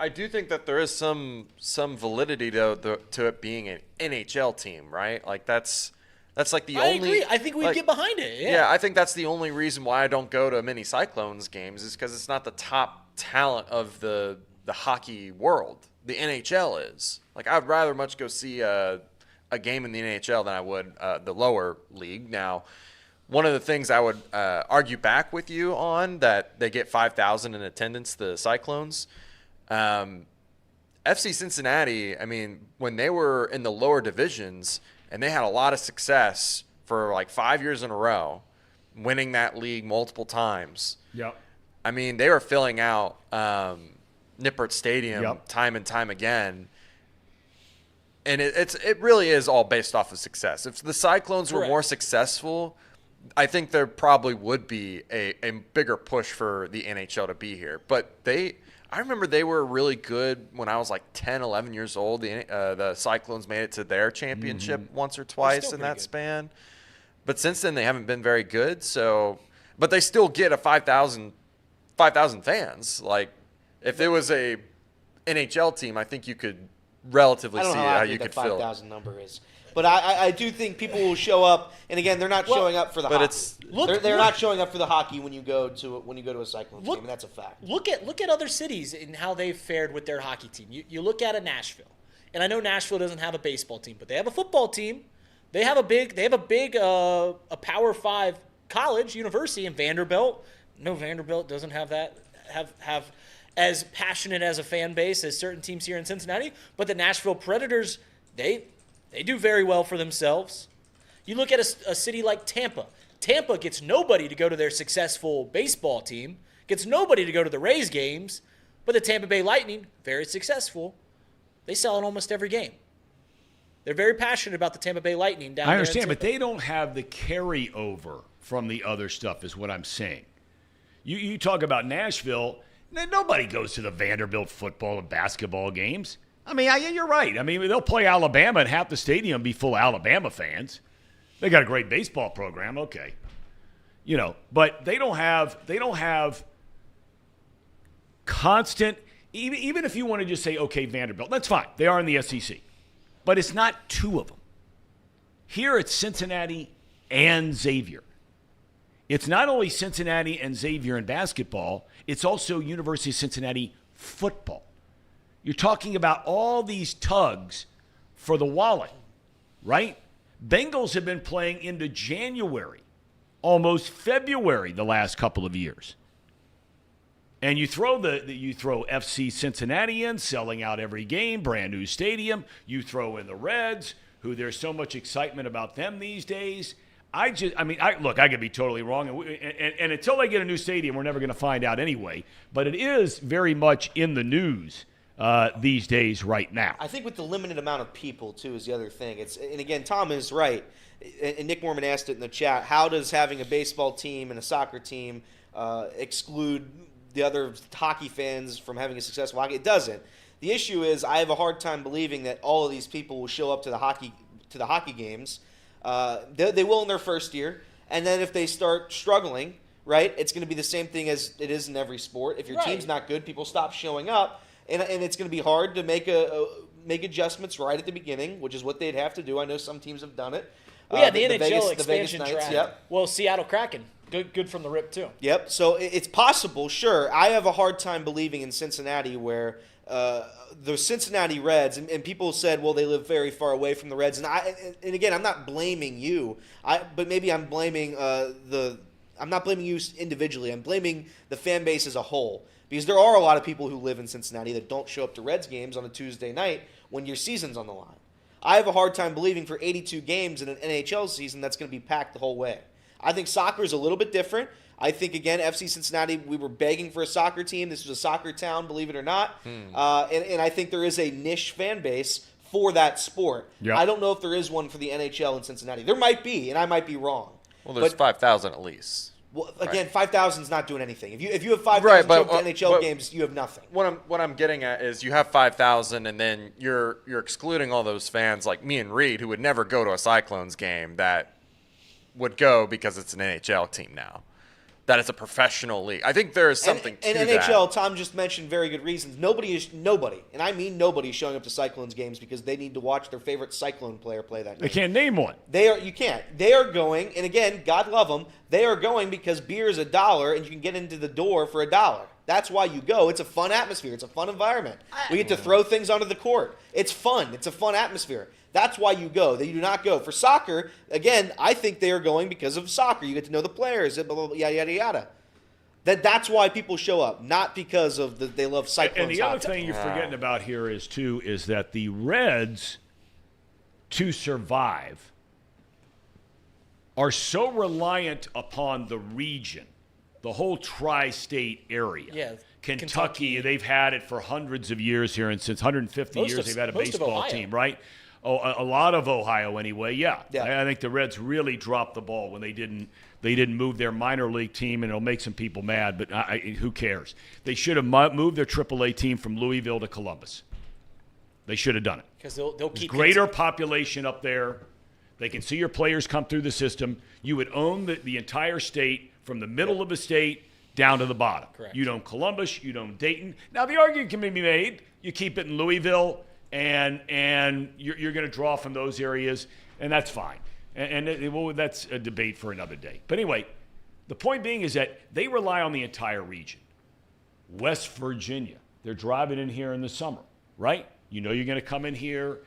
I do think that there is some validity to it being an NHL team, right? Like that's like the only. I agree. I think we'd get behind it. Yeah, I think that's the only reason why I don't go to many Cyclones games is because it's not the top talent of the hockey world. The NHL is. Like, I'd rather much go see a game in the NHL than I would the lower league. Now, one of the things I would argue back with you on that they get 5,000 in attendance, the Cyclones. FC Cincinnati, I mean, when they were in the lower divisions and they had a lot of success for like 5 years in a row, winning that league multiple times. Yep. I mean, they were filling out Nippert Stadium time and time again. And it really is all based off of success. If the Cyclones were more successful, I think there probably would be a bigger push for the NHL to be here. But I remember they were really good when I was like 10, 11 years old. The Cyclones made it to their championship once or twice in that span. But since then, they haven't been very good. So, but they still get a 5,000 fans. Like, if it was a NHL team, I think you could relatively see how you could fill it. 5,000 number is. But I do think people will show up, and again, they're not showing up for the hockey. They're not showing up for the hockey when you go to a Cyclones game, and that's a fact. Look at other cities and how they've fared with their hockey team. You look at Nashville, and I know Nashville doesn't have a baseball team, but they have a football team. They have a big Power 5 college university in Vanderbilt. No, Vanderbilt doesn't have that have as passionate as a fan base as certain teams here in Cincinnati, but the Nashville Predators, they do very well for themselves. You look at a city like Tampa. Tampa gets nobody to go to their successful baseball team, gets nobody to go to the Rays games, but the Tampa Bay Lightning, very successful. They sell in almost every game. They're very passionate about the Tampa Bay Lightning down there. I understand, but they don't have the carryover from the other stuff is what I'm saying. You talk about Nashville, nobody goes to the Vanderbilt football and basketball games. I mean, you're right. I mean, they'll play Alabama and half the stadium be full of Alabama fans. They got a great baseball program, okay. But they don't have constant, even if you want to just say, okay, Vanderbilt, that's fine. They are in the SEC. But it's not two of them. Here it's Cincinnati and Xavier. It's not only Cincinnati and Xavier in basketball, it's also University of Cincinnati football. You're talking about all these tugs for the wallet, right? Bengals have been playing into January, almost February the last couple of years. And you throw FC Cincinnati in, selling out every game, brand new stadium. You throw in the Reds, who there's so much excitement about them these days. I could be totally wrong. And until they get a new stadium, we're never going to find out anyway. But it is very much in the news these days right now. I think with the limited amount of people, too, is the other thing. And again, Tom is right. And Nick Mormon asked it in the chat. How does having a baseball team and a soccer team exclude the other hockey fans from having a successful hockey? It doesn't. The issue is I have a hard time believing that all of these people will show up to the hockey games. They will in their first year, and then if they start struggling, right, it's going to be the same thing as it is in every sport. If your team's not good, people stop showing up, and it's going to be hard to make adjustments right at the beginning, which is what they'd have to do. I know some teams have done it. Well, yeah, the NHL expansion track. Yep. Well, Seattle Kraken, good from the rip too. Yep. So it's possible. Sure, I have a hard time believing in Cincinnati where the Cincinnati Reds and people said, well, they live very far away from the Reds, and again, I'm not blaming you. But maybe I'm blaming I'm not blaming you individually. I'm blaming the fan base as a whole. Because there are a lot of people who live in Cincinnati that don't show up to Reds games on a Tuesday night when your season's on the line. I have a hard time believing for 82 games in an NHL season that's going to be packed the whole way. I think soccer is a little bit different. I think, again, FC Cincinnati, we were begging for a soccer team. This was a soccer town, believe it or not. And I think there is a niche fan base for that sport. Yep. I don't know if there is one for the NHL in Cincinnati. There might be, and I might be wrong. Well, there's 5,000 at least. Well, again, 5,000 is not doing anything. If you have 5,000 NHL games, you have nothing. What I'm getting at is you have 5,000, and then you're excluding all those fans like me and Reed who would never go to a Cyclones game that would go because it's an NHL team now. That it's a professional league. I think there is something to that. And NHL, Tom just mentioned very good reasons. Nobody, and I mean nobody, is showing up to Cyclones games because they need to watch their favorite Cyclone player play that game. They can't name one. You can't. They are going, and again, God love them, they are going because beer is $1 and you can get into the door for $1. That's why you go. It's a fun atmosphere. It's a fun environment. We get to throw things onto the court. It's fun. It's a fun atmosphere. That's why you go. You do not go. For soccer, again, I think they are going because of soccer. You get to know the players, blah, blah, blah, yada, yada, yada. That's why people show up, not because of they love Cyclones. And the other thing you're forgetting about here is that the Reds, to survive, are so reliant upon the region, the whole tri-state area. Yeah. Kentucky, they've had it for hundreds of years here, and since 150 years they've had a baseball team, right? a lot of Ohio anyway. Yeah. Yeah. I think the Reds really dropped the ball when they didn't move their minor league team, and it'll make some people mad, but who cares? They should have moved their AAA team from Louisville to Columbus. They should have done it. Because they'll keep greater population up there. They can see your players come through the system. You would own the entire state from the middle of the state down to the bottom. Correct. You'd own Columbus. You'd own Dayton. Now, the argument can be made. You keep it in Louisville, and you're going to draw from those areas, and that's fine. And that's a debate for another day. But anyway, the point being is that they rely on the entire region. West Virginia, they're driving in here in the summer, right? You know you're going to come in here.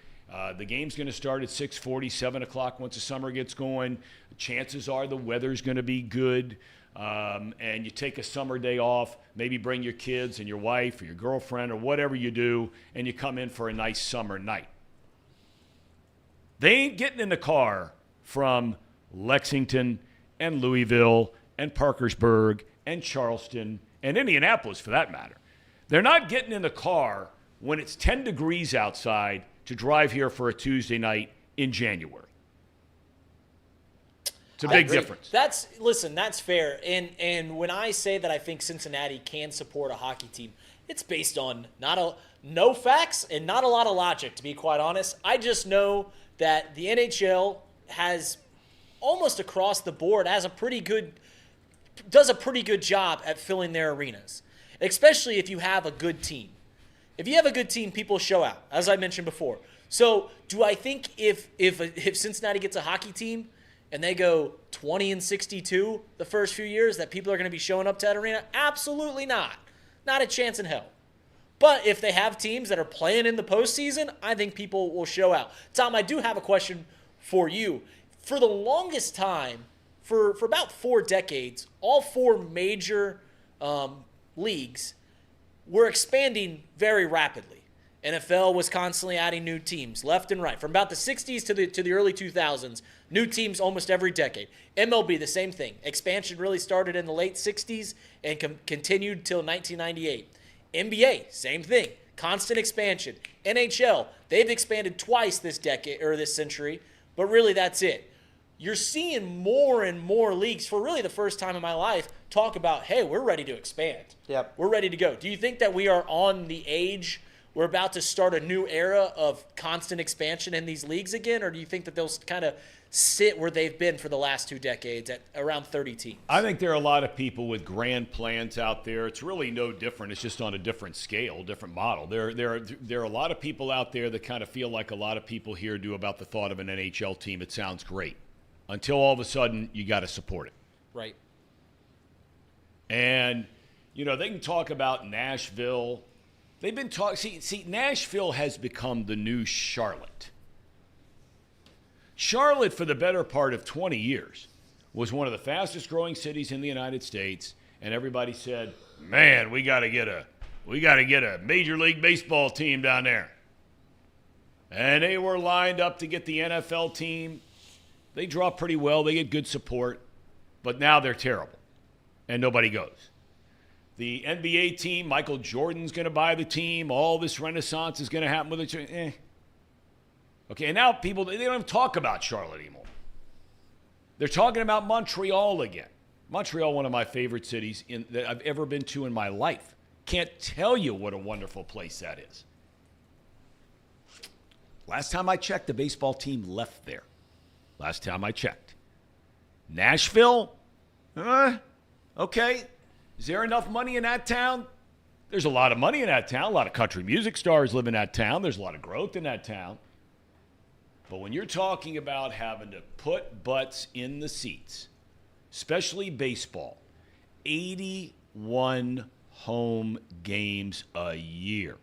The game's going to start at 6:40, 7 o'clock once the summer gets going. Chances are the weather's going to be good. And you take a summer day off, maybe bring your kids and your wife or your girlfriend or whatever you do, and you come in for a nice summer night. They ain't getting in the car from Lexington and Louisville and Parkersburg and Charleston and Indianapolis, for that matter. They're not getting in the car when it's 10 degrees outside to drive here for a Tuesday night in January. It's a big difference. That's fair. And when I say that I think Cincinnati can support a hockey team, it's based on no facts and not a lot of logic, to be quite honest. I just know that the NHL has almost across the board does a pretty good job at filling their arenas, especially if you have a good team. If you have a good team, people show out, as I mentioned before. So do I think if Cincinnati gets a hockey team and they go 20-62 the first few years, that people are going to be showing up to that arena? Absolutely not. Not a chance in hell. But if they have teams that are playing in the postseason, I think people will show out. Tom, I do have a question for you. For the longest time, for about 4 decades, all 4 major leagues were expanding very rapidly. NFL was constantly adding new teams left and right. From about the 60s to the early 2000s, new teams almost every decade. MLB, the same thing. Expansion really started in the late 60s and continued till 1998. NBA, same thing. Constant expansion. NHL, they've expanded twice this decade or this century, but really that's it. You're seeing more and more leagues, for really the first time in my life, talk about, hey, we're ready to expand. Yep. We're ready to go. Do you think that we are on the age, we're about to start a new era of constant expansion in these leagues again, or do you think that they'll kind of sit where they've been for the last 2 decades at around 30 teams? I think there are a lot of people with grand plans out there. It's really no different. It's just on a different scale, different model. There are a lot of people out there that kind of feel like a lot of people here do about the thought of an NHL team. It sounds great. Until all of a sudden, you got to support it. Right. And, they can talk about Nashville. They've been talking. See, Nashville has become the new Charlotte. Charlotte, for the better part of 20 years, was one of the fastest growing cities in the United States, and everybody said, "Man, we got to get a Major League Baseball team down there." And they were lined up to get the NFL team. They draw pretty well. They get good support. But now they're terrible, and nobody goes. The NBA team, Michael Jordan's going to buy the team. All this renaissance is going to happen with it. Okay, and now people, they don't even talk about Charlotte anymore. They're talking about Montreal again. Montreal, one of my favorite cities that I've ever been to in my life. Can't tell you what a wonderful place that is. Last time I checked, the baseball team left there. Last time I checked. Nashville? Okay. Is there enough money in that town? There's a lot of money in that town. A lot of country music stars live in that town. There's a lot of growth in that town. But when you're talking about having to put butts in the seats, especially baseball, 81 home games a year.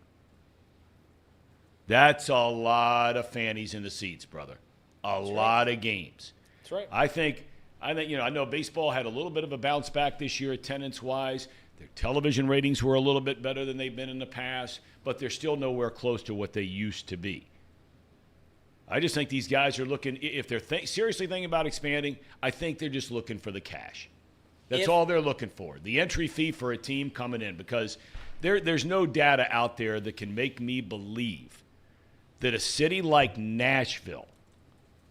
That's a lot of fannies in the seats, brother. A lot of games. That's right. I think, I know baseball had a little bit of a bounce back this year attendance-wise. Their television ratings were a little bit better than they've been in the past, but they're still nowhere close to what they used to be. I just think these guys are looking, if they're seriously thinking about expanding, I think they're just looking for the cash. That's all they're looking for, the entry fee for a team coming in, because there's no data out there that can make me believe that a city like Nashville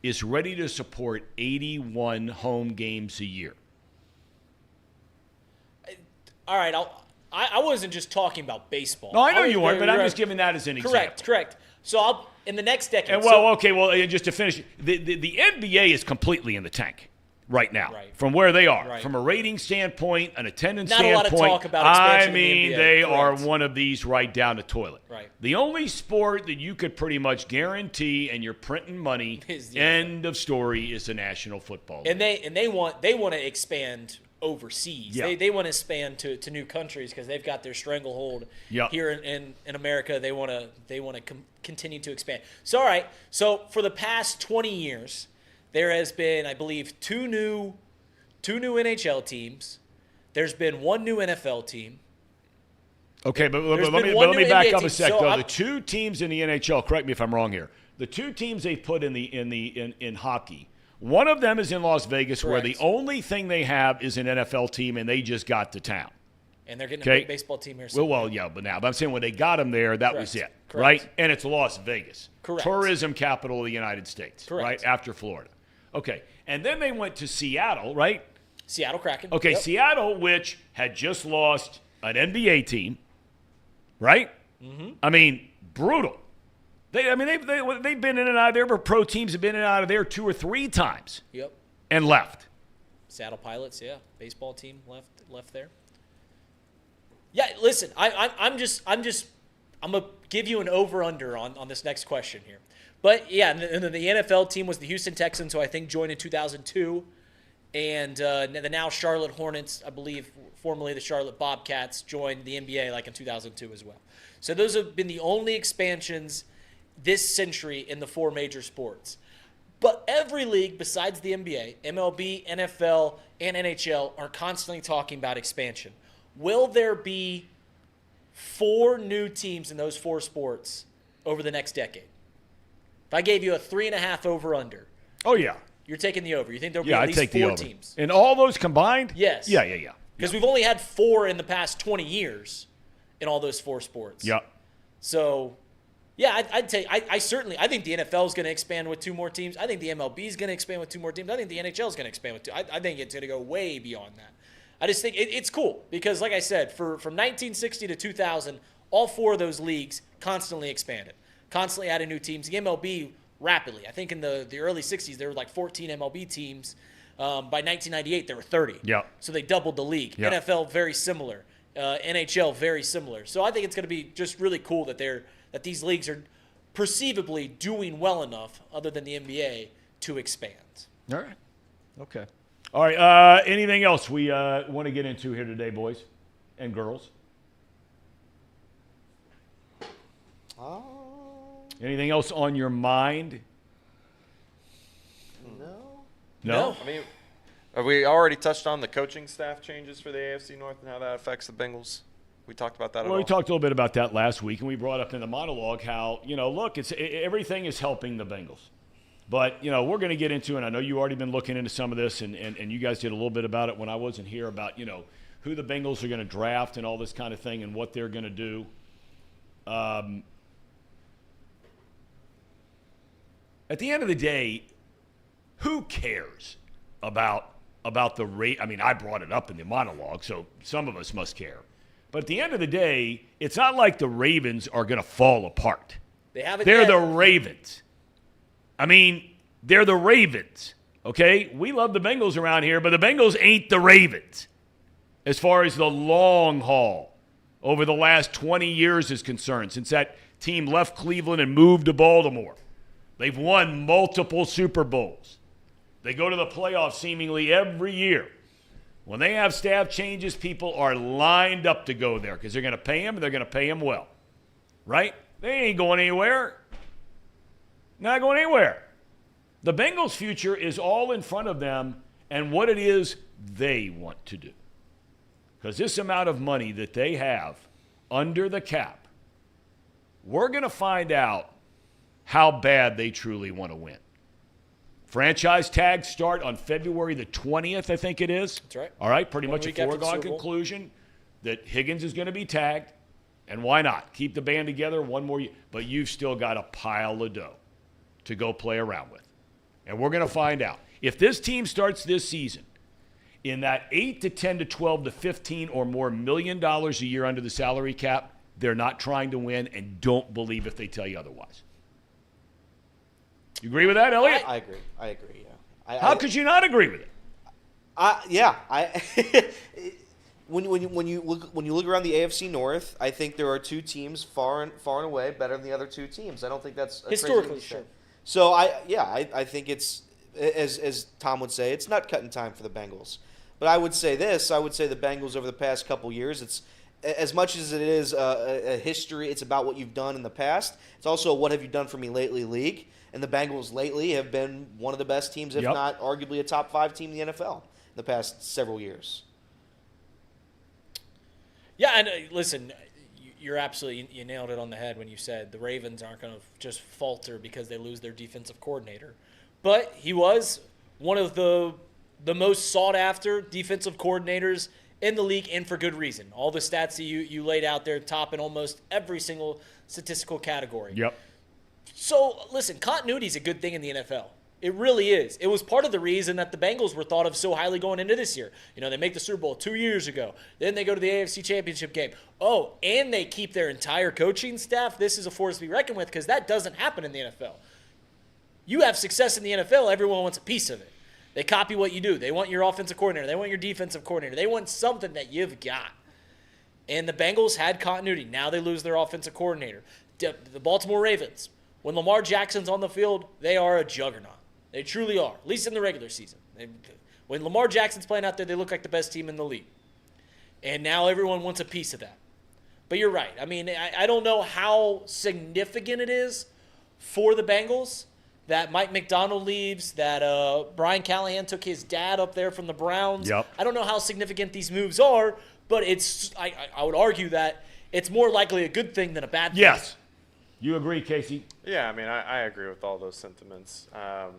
is ready to support 81 home games a year? All right, I wasn't just talking about baseball. No, I know you weren't, but I'm just giving that as an example. Correct. So in the next decade. And just to finish, the NBA is completely in the tank right now. Right. From where they are, Right. from a rating standpoint, an attendance Not a lot standpoint. of talk about expansion I in the mean, NBA. they Correct. are one of these right down the toilet. Right. The only sport that you could pretty much guarantee, and you're printing money, Is the end of story, is the National Football League. And they want to expand overseas. Yeah. They want to expand to new countries because they've got their stranglehold Yep. here in America. They want to continue to expand. So all right. So for the past 20 years, there has been, I believe, two new NHL teams. There's been one new NFL team. Okay, but There's let been me one let me new back NBA up team. a sec. So though. I'm- The two teams in the NHL, correct me if I'm wrong here. The two teams they put in hockey, one of them is in Las Vegas, where the Correct. only thing they have is an NFL team, and they just got to town. And they're getting Okay. a big baseball team here soon. Well, yeah, but I'm saying when they got them there, that was Correct. it, Correct. right? And it's Las Vegas, Correct. tourism capital of the United States, Correct. right after Florida. Okay, and then they went to Seattle, right? Seattle Kraken. Okay, Yep. Seattle, which had just lost an NBA team, right? Mm-hmm. I mean, brutal. They've been in and out of there, but pro teams have been in and out of there 2 or 3 times Yep. and left. Seattle Pilots, yeah, baseball team left there. Yeah, listen, I'm gonna give you an over/under on this next question here, but yeah, and the NFL team was the Houston Texans, who I think joined in 2002, and the now Charlotte Hornets, I believe, formerly the Charlotte Bobcats, joined the NBA like in 2002 as well. So those have been the only expansions this century in the 4 major sports. But every league besides the NBA, MLB, NFL, and NHL are constantly talking about expansion. Will there be 4 new teams in those 4 sports over the next decade? If I gave you a 3.5 over/under, Oh, yeah. you're taking the over. You think there'll be Yeah, at I'd least take the 4 over. teams? And all those combined? Yes. Yeah. Because we've only had 4 in the past 20 years in all those 4 sports. Yeah. So, yeah, I'd take. I think the NFL is going to expand with 2 more teams. I think the MLB is going to expand with 2 more teams. I think the NHL is going to expand with 2. I think it's going to go way beyond that. I just think it's cool because, like I said, from 1960 to 2000, all 4 of those leagues constantly expanded, constantly added new teams. The MLB rapidly. I think in the early 60s there were like 14 MLB teams. By 1998 there were 30. Yeah. So they doubled the league. Yeah. NFL very similar. NHL very similar. So I think it's going to be just really cool that these leagues are perceivably doing well enough, other than the NBA, to expand. All right. Okay. All right. Anything else we want to get into here today, boys and girls? Anything else on your mind? No? I mean, have we already touched on the coaching staff changes for the AFC North and how that affects the Bengals? We talked about that at all? Well, we talked a little bit about that last week, and we brought up in the monologue how, look, everything is helping the Bengals. But, we're going to get into, and I know you've already been looking into some of this, and you guys did a little bit about it when I wasn't here, about, who the Bengals are going to draft and all this kind of thing and what they're going to do. At the end of the day, who cares about the rate? I mean, I brought it up in the monologue, so some of us must care. But at the end of the day, it's not like the Ravens are going to fall apart. They're the Ravens. I mean, they're the Ravens, okay? We love the Bengals around here, but the Bengals ain't the Ravens as far as the long haul over the last 20 years is concerned, since that team left Cleveland and moved to Baltimore. They've won multiple Super Bowls. They go to the playoffs seemingly every year. When they have staff changes, people are lined up to go there because they're going to pay them, and they're going to pay them well. Right? They ain't going anywhere. Not going anywhere. The Bengals' future is all in front of them and what it is they want to do. Because this amount of money that they have under the cap, we're going to find out how bad they truly want to win. Franchise tags start on February the 20th, I think it is. That's right. All right, pretty 1 much a week after the foregone Super Bowl. conclusion that Higgins is going to be tagged. And why not? Keep the band together one more year. But you've still got a pile of dough to go play around with. And we're going to find out. If this team starts this season in that 8 to 10 to 12 to 15 or more $1 million a year under the salary cap, they're not trying to win, and don't believe if they tell you otherwise. You agree with that, Elliot? I agree. Yeah. How could you not agree with it? When you look around the AFC North, I think there are two teams far and away better than the other two teams. I don't think that's Historically, sure. So I think it's as Tom would say, it's not cutting time for the Bengals. But I would say this: I would say the Bengals over the past couple years, it's as much as it is a history. It's about what you've done in the past. It's also what have you done for me lately, league. And the Bengals lately have been one of the best teams, if not arguably a top 5 team in the NFL in the past several years. Yeah, and listen, you're absolutely, you nailed it on the head when you said the Ravens aren't going to just falter because they lose their defensive coordinator. But he was one of the most sought-after defensive coordinators in the league, and for good reason. All the stats that you laid out there top in almost every single statistical category. Yep. So, listen, continuity is a good thing in the NFL. It really is. It was part of the reason that the Bengals were thought of so highly going into this year. You know, they make the Super Bowl 2 years ago. Then they go to the AFC Championship game. Oh, and they keep their entire coaching staff. This is a force to be reckoned with because that doesn't happen in the NFL. You have success in the NFL, everyone wants a piece of it. They copy what you do. They want your offensive coordinator. They want your defensive coordinator. They want something that you've got. And the Bengals had continuity. Now they lose their offensive coordinator. The Baltimore Ravens, when Lamar Jackson's on the field, they are a juggernaut. They truly are, at least in the regular season. When Lamar Jackson's playing out there, they look like the best team in the league. And now everyone wants a piece of that. But you're right. I mean, I don't know how significant it is for the Bengals that Mike McDonald leaves, that Brian Callahan took his dad up there from the Browns. Yep. I don't know how significant these moves are, but I would argue that it's more likely a good thing than a bad thing. Yes. You agree, Casey? Yeah, I mean, I agree with all those sentiments. I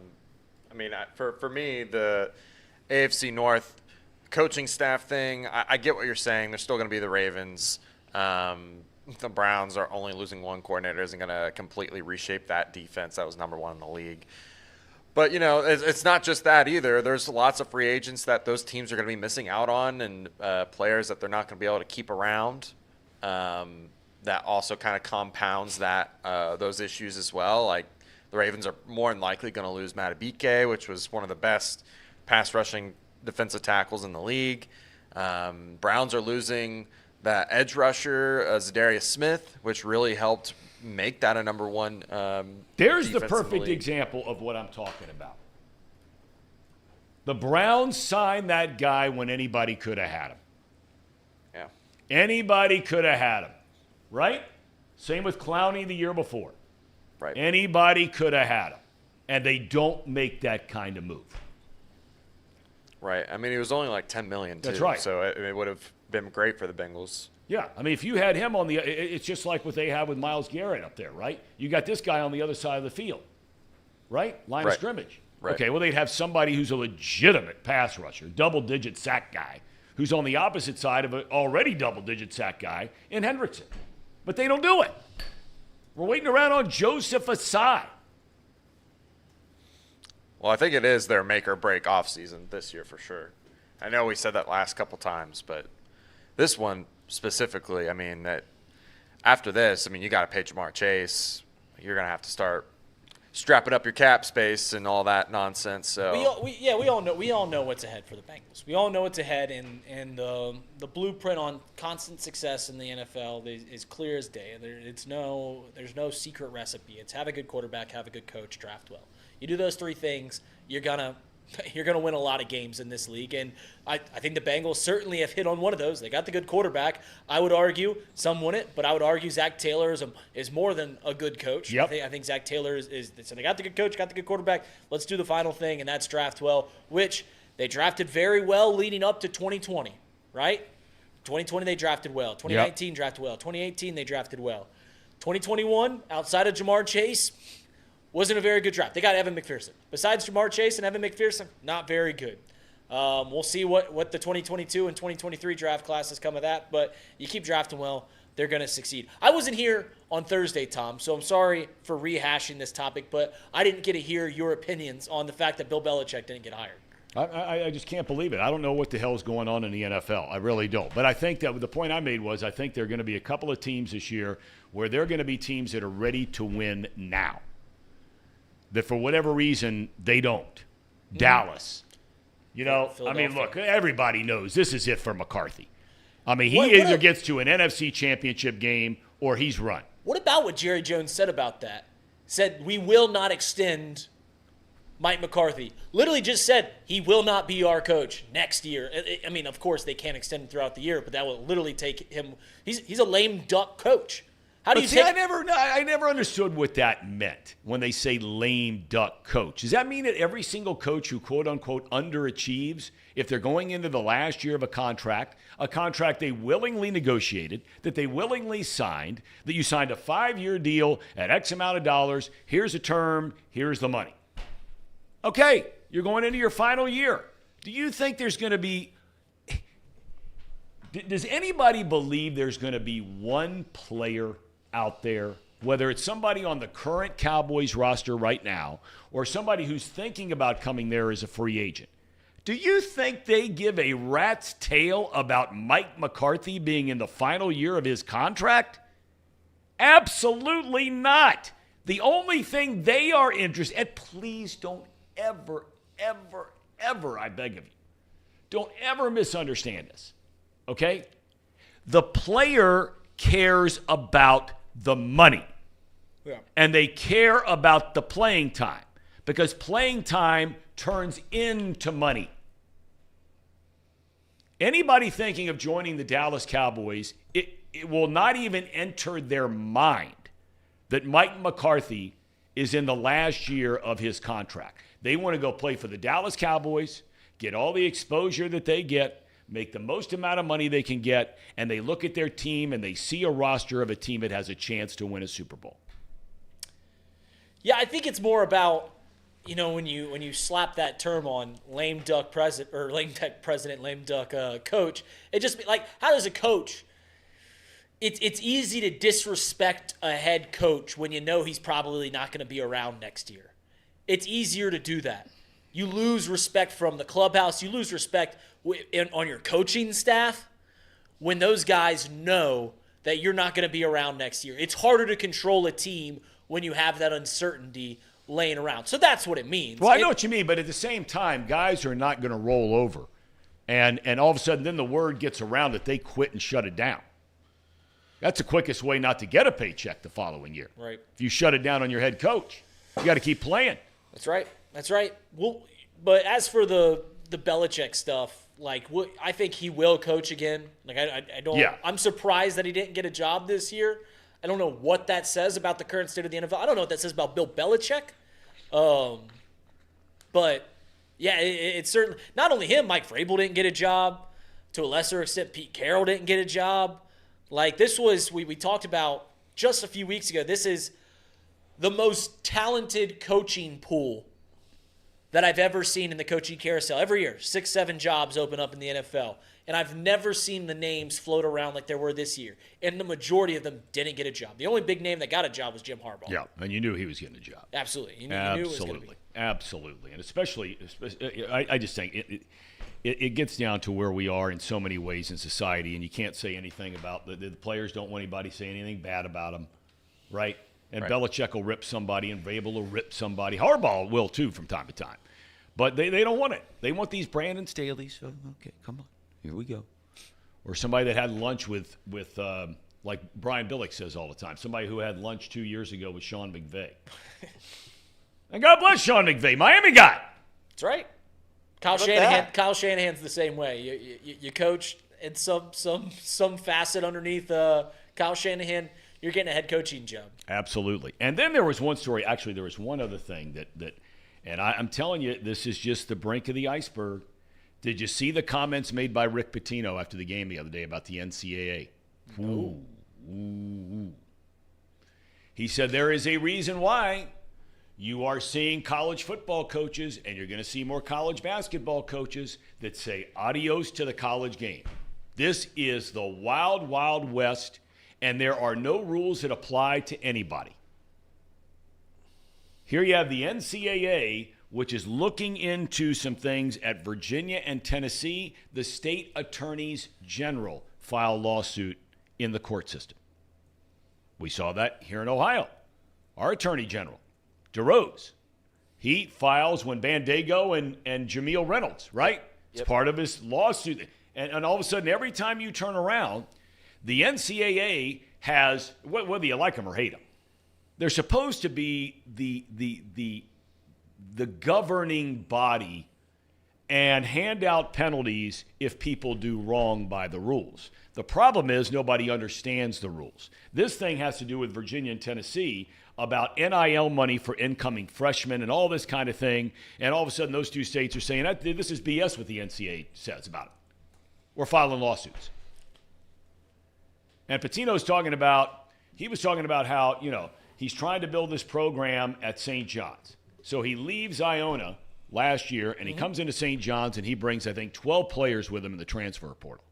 mean, for me, the AFC North coaching staff thing, I get what you're saying. They're still going to be the Ravens. The Browns are only losing one coordinator isn't going to completely reshape that defense that was number 1 in the league. But, you know, it's not just that either. There's lots of free agents that those teams are going to be missing out on, and players that they're not going to be able to keep around. That also kind of compounds those issues as well. Like the Ravens are more than likely going to lose Matabike, which was one of the best pass rushing defensive tackles in the league. Browns are losing that edge rusher, Zadarius Smith, which really helped make that a number 1 There's the defense in perfect league. example of what I'm talking about. The Browns signed that guy when anybody could have had him. Yeah. Anybody could have had him. Right? Same with Clowney the year before. Right. Anybody could have had him. And they don't make that kind of move. Right. I mean, he was only like $10 million, too. That's right. So it would have been great for the Bengals. Yeah. I mean, if you had him on it's just like what they have with Myles Garrett up there, right? You got this guy on the other side of the field. Right? Line of scrimmage. Right. Okay, well, they'd have somebody who's a legitimate pass rusher, double-digit sack guy, who's on the opposite side of an already double-digit sack guy in Hendrickson. But they don't do it. We're waiting around on Joseph Asai. Well, I think it is their make or break offseason this year for sure. I know we said that last couple times, but this one specifically, I mean, that after this, I mean, you got to pay Jamar Chase. You're going to have to start strapping up your cap space and all that nonsense. So we all know what's ahead for the Bengals. We all know what's ahead, and the blueprint on constant success in the NFL is clear as day. There's no secret recipe. It's have a good quarterback, have a good coach, draft well. You do those 3 things, you're gonna win a lot of games in this league. And I think the Bengals certainly have hit on one of those. They got the good quarterback. I would argue, some wouldn't, but I would argue Zach Taylor is more than a good coach. Yep. I think Zach Taylor is so they got the good coach, got the good quarterback. Let's do the final thing, and that's draft well, which they drafted very well leading up to 2020, right? 2020 they drafted well. 2019 drafted well. 2018 they drafted well. 2021, outside of Jamar Chase, wasn't a very good draft. They got Evan McPherson. Besides Jamar Chase and Evan McPherson, not very good. We'll see what the 2022 and 2023 draft classes come of that, but you keep drafting well. they're going to succeed. I wasn't here on Thursday, Tom, so I'm sorry for rehashing this topic, but I didn't get to hear your opinions on the fact that Bill Belichick didn't get hired. I just can't believe it. I don't know what the hell's going on in the NFL. I really don't. But I think that the point I made was I think there are going to be a couple of teams this year where they're going to be teams that are ready to win now. That for whatever reason, they don't. Mm-hmm. Dallas. You know, I mean, look, everybody knows this is it for McCarthy. I mean, he either gets to an NFC championship game or he's run. What about what Jerry Jones said about that? Said, we will not extend Mike McCarthy. Literally just said he will not be our coach next year. I mean, of course, they can't extend him throughout the year, but that will literally take him. He's a lame duck coach. How do you see, I never understood what that meant when they say lame duck coach. Does that mean that every single coach who quote-unquote underachieves, if they're going into the last year of a contract they willingly negotiated, that they willingly signed, that you signed a 5-year deal at X amount of dollars, here's a term, here's the money. Okay, you're going into your final year. Do you think there's going to be – does anybody believe there's going to be one player out there, whether it's somebody on the current Cowboys roster right now or somebody who's thinking about coming there as a free agent? Do you think they give a rat's tail about Mike McCarthy being in the final year of his contract? Absolutely not. The only thing they are interested – and please don't ever, ever, ever, I beg of you, don't ever misunderstand this, okay? The player cares about the money. Yeah. And they care about the playing time because playing time turns into money. Anybody thinking of joining the Dallas Cowboys, it will not even enter their mind that Mike McCarthy is in the last year of his contract. They want to go play for the Dallas Cowboys, get all the exposure that they get, make the most amount of money they can get, and they look at their team and they see a roster of a team that has a chance to win a Super Bowl. Yeah, I think it's more about, you know, when you slap that term on lame duck president or lame duck president, lame duck coach, it just like, how does a coach? It's easy to disrespect a head coach when you know he's probably not going to be around next year. It's easier to do that. You lose respect from the clubhouse. You lose respect on your coaching staff when those guys know that you're not going to be around next year. It's harder to control a team when you have that uncertainty laying around. So that's what it means. Well, I know what you mean, but at the same time, guys are not going to roll over. And all of a sudden, then the word gets around that they quit and shut it down. That's the quickest way not to get a paycheck the following year. Right. If you shut it down on your head coach, you got to keep playing. That's right. That's right. Well, but as for the Belichick stuff, like, I think he will coach again. Like, I don't. Yeah. I'm surprised that he didn't get a job this year. I don't know what that says about the current state of the NFL. I don't know what that says about Bill Belichick. But yeah, it's certainly not only him. Mike Vrabel didn't get a job. To a lesser extent, Pete Carroll didn't get a job. Like, this was we talked about just a few weeks ago. This is the most talented coaching pool that I've ever seen in the coaching carousel. Every year, 6-7 jobs open up in the NFL. And I've never seen the names float around like there were this year. And the majority of them didn't get a job. The only big name that got a job was Jim Harbaugh. Yeah, and you knew he was getting a job. Absolutely. You knew Absolutely. it was going to be. Absolutely. And especially I just think it gets down to where we are in so many ways in society, and you can't say anything about the players don't want anybody saying anything bad about them, right? And right. Belichick will rip somebody, and Vrabel will rip somebody. Harbaugh will, too, from time to time. But they don't want it. They want these Brandon Staley's. Oh, okay, come on. Here we go. Or somebody that had lunch with like Brian Billick says all the time, somebody who had lunch 2 years ago with Sean McVay. And God bless Sean McVay, Miami guy. That's right. Kyle Shanahan's the same way. You coach in some facet underneath Kyle Shanahan, you're getting a head coaching job. Absolutely. And then there was one story. Actually, there was one other thing that and I'm telling you, this is just the brink of the iceberg. Did you see the comments made by Rick Pitino after the game the other day about the NCAA? No. Ooh. He said there is a reason why you are seeing college football coaches, and you're going to see more college basketball coaches that say adios to the college game. This is the wild, wild west, and there are no rules that apply to anybody. Here you have the NCAA, which is looking into some things at Virginia and Tennessee. The state attorneys general file a lawsuit in the court system. We saw that here in Ohio. Our attorney general, DeRose, he files when Bandego and Jameel Reynolds, right? It's part of his lawsuit. And all of a sudden, every time you turn around, the NCAA has, whether you like them or hate them, they're supposed to be the governing body and hand out penalties if people do wrong by the rules. The problem is nobody understands the rules. This thing has to do with Virginia and Tennessee about NIL money for incoming freshmen and all this kind of thing. And all of a sudden, those two states are saying, this is BS what the NCAA says about it. We're filing lawsuits. And Pitino's talking about, he was talking about how, he's trying to build this program at St. John's. So he leaves Iona last year, and he comes into St. John's, and he brings, I think, 12 players with him in the transfer portal.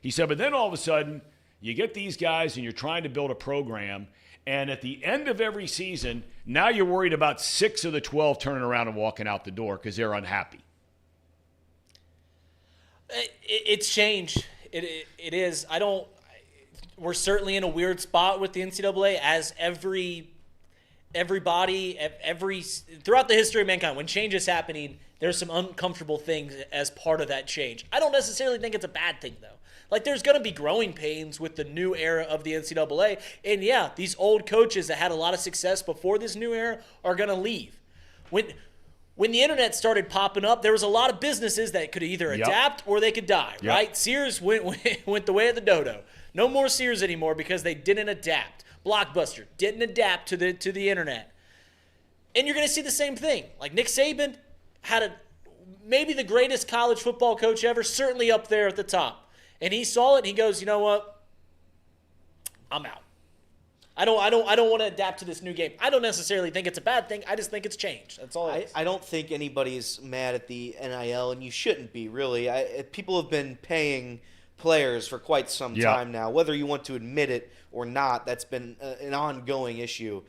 He said, but then all of a sudden, you get these guys, and you're trying to build a program, and at the end of every season, now you're worried about 6 of the 12 turning around and walking out the door because they're unhappy. It's changed. It is. We're certainly in a weird spot with the NCAA, as everybody, throughout the history of mankind, when change is happening, there's some uncomfortable things as part of that change. I don't necessarily think it's a bad thing, though. Like, there's going to be growing pains with the new era of the NCAA. And, yeah, these old coaches that had a lot of success before this new era are going to leave. When the internet started popping up, there was a lot of businesses that could either adapt or they could die, right? Sears went the way of the dodo. No more Sears anymore because they didn't adapt. Blockbuster didn't adapt to the internet. And you're going to see the same thing. Like, Nick Saban had maybe the greatest college football coach ever, certainly up there at the top. And he saw it and he goes, you know what? I'm out. I don't want to adapt to this new game. I don't necessarily think it's a bad thing. I just think it's changed. That's all it is. I don't think anybody's mad at the NIL, and you shouldn't be, really. People have been paying players for quite some time now. Whether you want to admit it or not, that's been an ongoing issue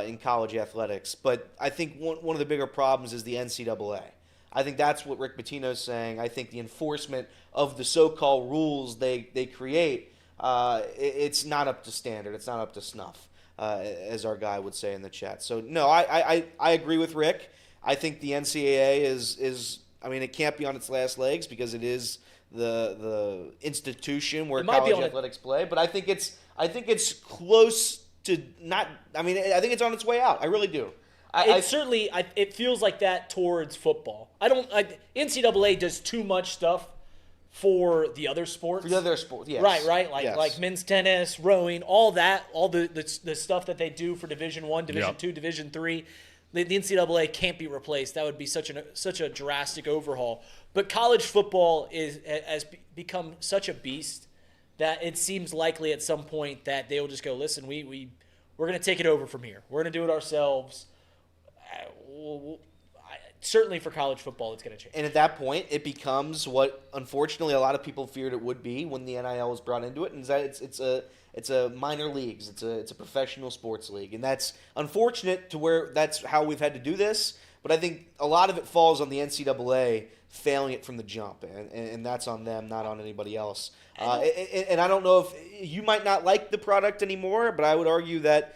in college athletics. But I think one of the bigger problems is the NCAA. I think that's what Rick Pitino's saying. I think the enforcement of the so-called rules they create, it's not up to standard. It's not up to snuff, as our guy would say in the chat. So, no, I agree with Rick. I think the NCAA is it can't be on its last legs because it is the institution where college athletics play. But I think it's close to not. I think it's on its way out. I really do. It feels like that towards football. NCAA does too much stuff for the other sports. For the other sports, yes. Right. Like men's tennis, rowing, all that, all the stuff that they do for Division I, Division II, Division III. The NCAA can't be replaced. That would be such a drastic overhaul. But college football has become such a beast that it seems likely at some point that they will just go, listen, we're going to take it over from here. We're going to do it ourselves. Certainly for college football, it's going to change. And at that point, it becomes what, unfortunately, a lot of people feared it would be when the NIL was brought into it, and that it's a minor leagues. It's a professional sports league, and that's unfortunate to where that's how we've had to do this. But I think a lot of it falls on the NCAA failing it from the jump, and that's on them, not on anybody else. And I don't know if you might not like the product anymore, but I would argue that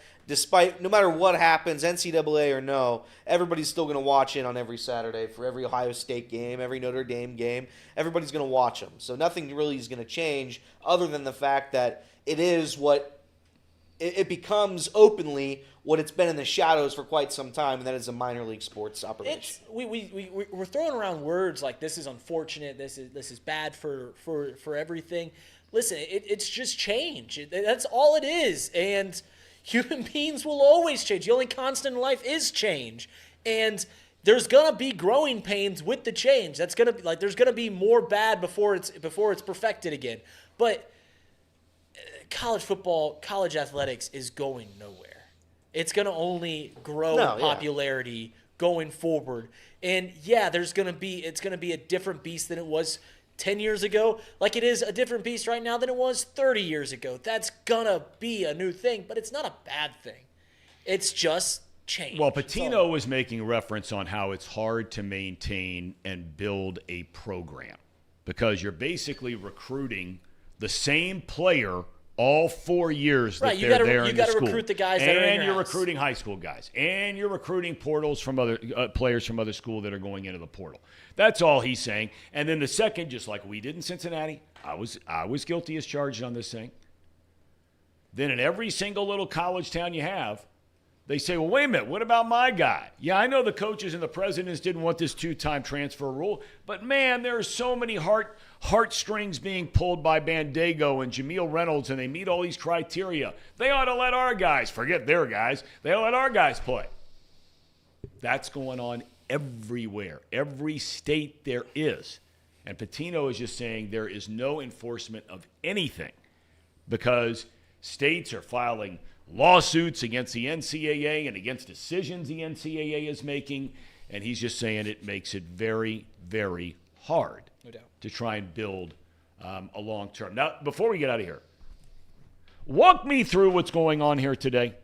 no matter what happens, NCAA or no, everybody's still going to watch in on every Saturday for every Ohio State game, every Notre Dame game. Everybody's going to watch them. So nothing really is going to change other than the fact that it becomes openly what it's been in the shadows for quite some time, and that is a minor league sports operation. We're throwing around words like this is unfortunate, this is bad for everything. Listen, it's just change. That's all it is, and human beings will always change. The only constant in life is change. And there's going to be growing pains with the change. That's going to be there's going to be more bad before it's perfected again. But college football, college athletics is going nowhere. It's going to only grow in popularity going forward. And yeah, it's going to be a different beast than it was 10 years ago, like it is a different beast right now than it was 30 years ago. That's gonna be a new thing, but it's not a bad thing. It's just change. Well, Pitino was making reference on how it's hard to maintain and build a program because you're basically recruiting the same player all 4 years that they're there in the school. You got to recruit the guys that are in your And you're house. recruiting high school guys. And you're recruiting portals from other players from other school that are going into the portal. That's all he's saying. And then the second, just like we did in Cincinnati, I was guilty as charged on this thing. Then in every single little college town you have, they say, well, wait a minute, what about my guy? Yeah, I know the coaches and the presidents didn't want this 2-time transfer rule, but man, there are so many heartstrings being pulled by Bandego and Jameel Reynolds, and they meet all these criteria. They ought to let our guys, forget their guys, they ought to let our guys play. That's going on everywhere, every state there is. And Pitino is just saying there is no enforcement of anything because states are filing lawsuits against the NCAA and against decisions the NCAA is making, and he's just saying it makes it very, very hard to try and build a long term. Now, before we get out of here, walk me through what's going on here today.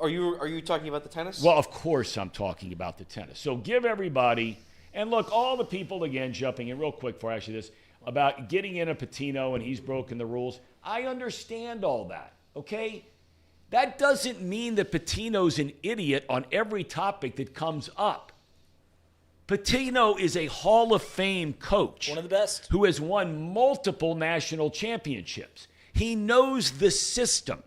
Are you talking about the tennis? Well, of course I'm talking about the tennis. So give everybody, and look, all the people, again, jumping in real quick for actually this, about getting in a Pitino and he's broken the rules. I understand all that, okay? That doesn't mean that Pitino's an idiot on every topic that comes up. Pitino is a Hall of Fame coach. One of the best. Who has won multiple national championships. He knows the system.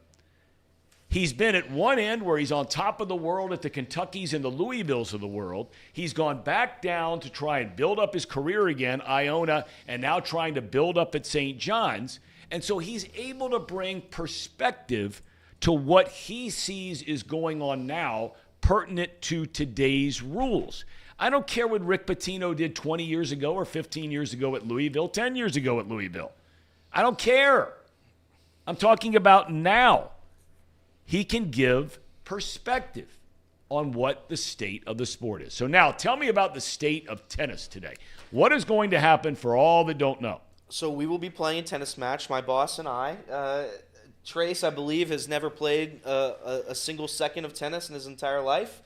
He's been at one end where he's on top of the world at the Kentuckys and the Louisvilles of the world. He's gone back down to try and build up his career again, Iona, and now trying to build up at St. John's. And so he's able to bring perspective to what he sees is going on now, pertinent to today's rules. I don't care what Rick Pitino did 20 years ago or 15 years ago at Louisville, 10 years ago at Louisville. I don't care. I'm talking about now. He can give perspective on what the state of the sport is. So now tell me about the state of tennis today. What is going to happen for all that don't know? So we will be playing a tennis match, my boss and I. Trace, I believe, has never played a single second of tennis in his entire life,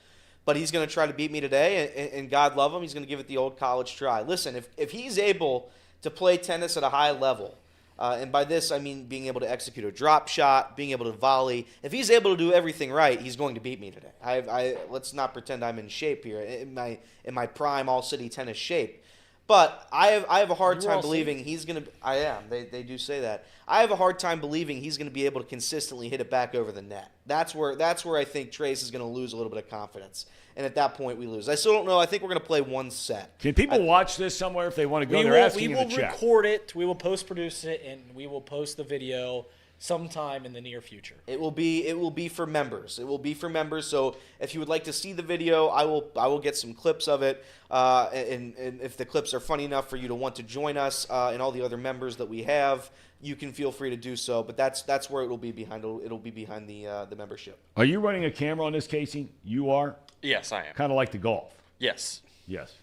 but he's going to try to beat me today, and God love him, he's going to give it the old college try. Listen, if he's able to play tennis at a high level, and by this I mean being able to execute a drop shot, being able to volley, if he's able to do everything right, he's going to beat me today. Let's not pretend I'm in shape here, in my prime all-city tennis shape. But I have a hard time believing he's going to – I am. They do say that. I have a hard time believing he's going to be able to consistently hit it back over the net. That's where I think Trace is going to lose a little bit of confidence. And at that point, we lose. I still don't know. I think we're going to play one set. Can people watch this somewhere if they want to go? They're asking in the chat. We will record it. We will post-produce it, and we will post the video sometime in the near future. It will be for members. It will be for members. So if you would like to see the video, I will get some clips of it. And if the clips are funny enough for you to want to join us and all the other members that we have, you can feel free to do so. But that's where it will be behind. It'll be behind the membership. Are you running a camera on this, Casey? You are? Yes, I am. Kind of like the golf. Yes. Yes.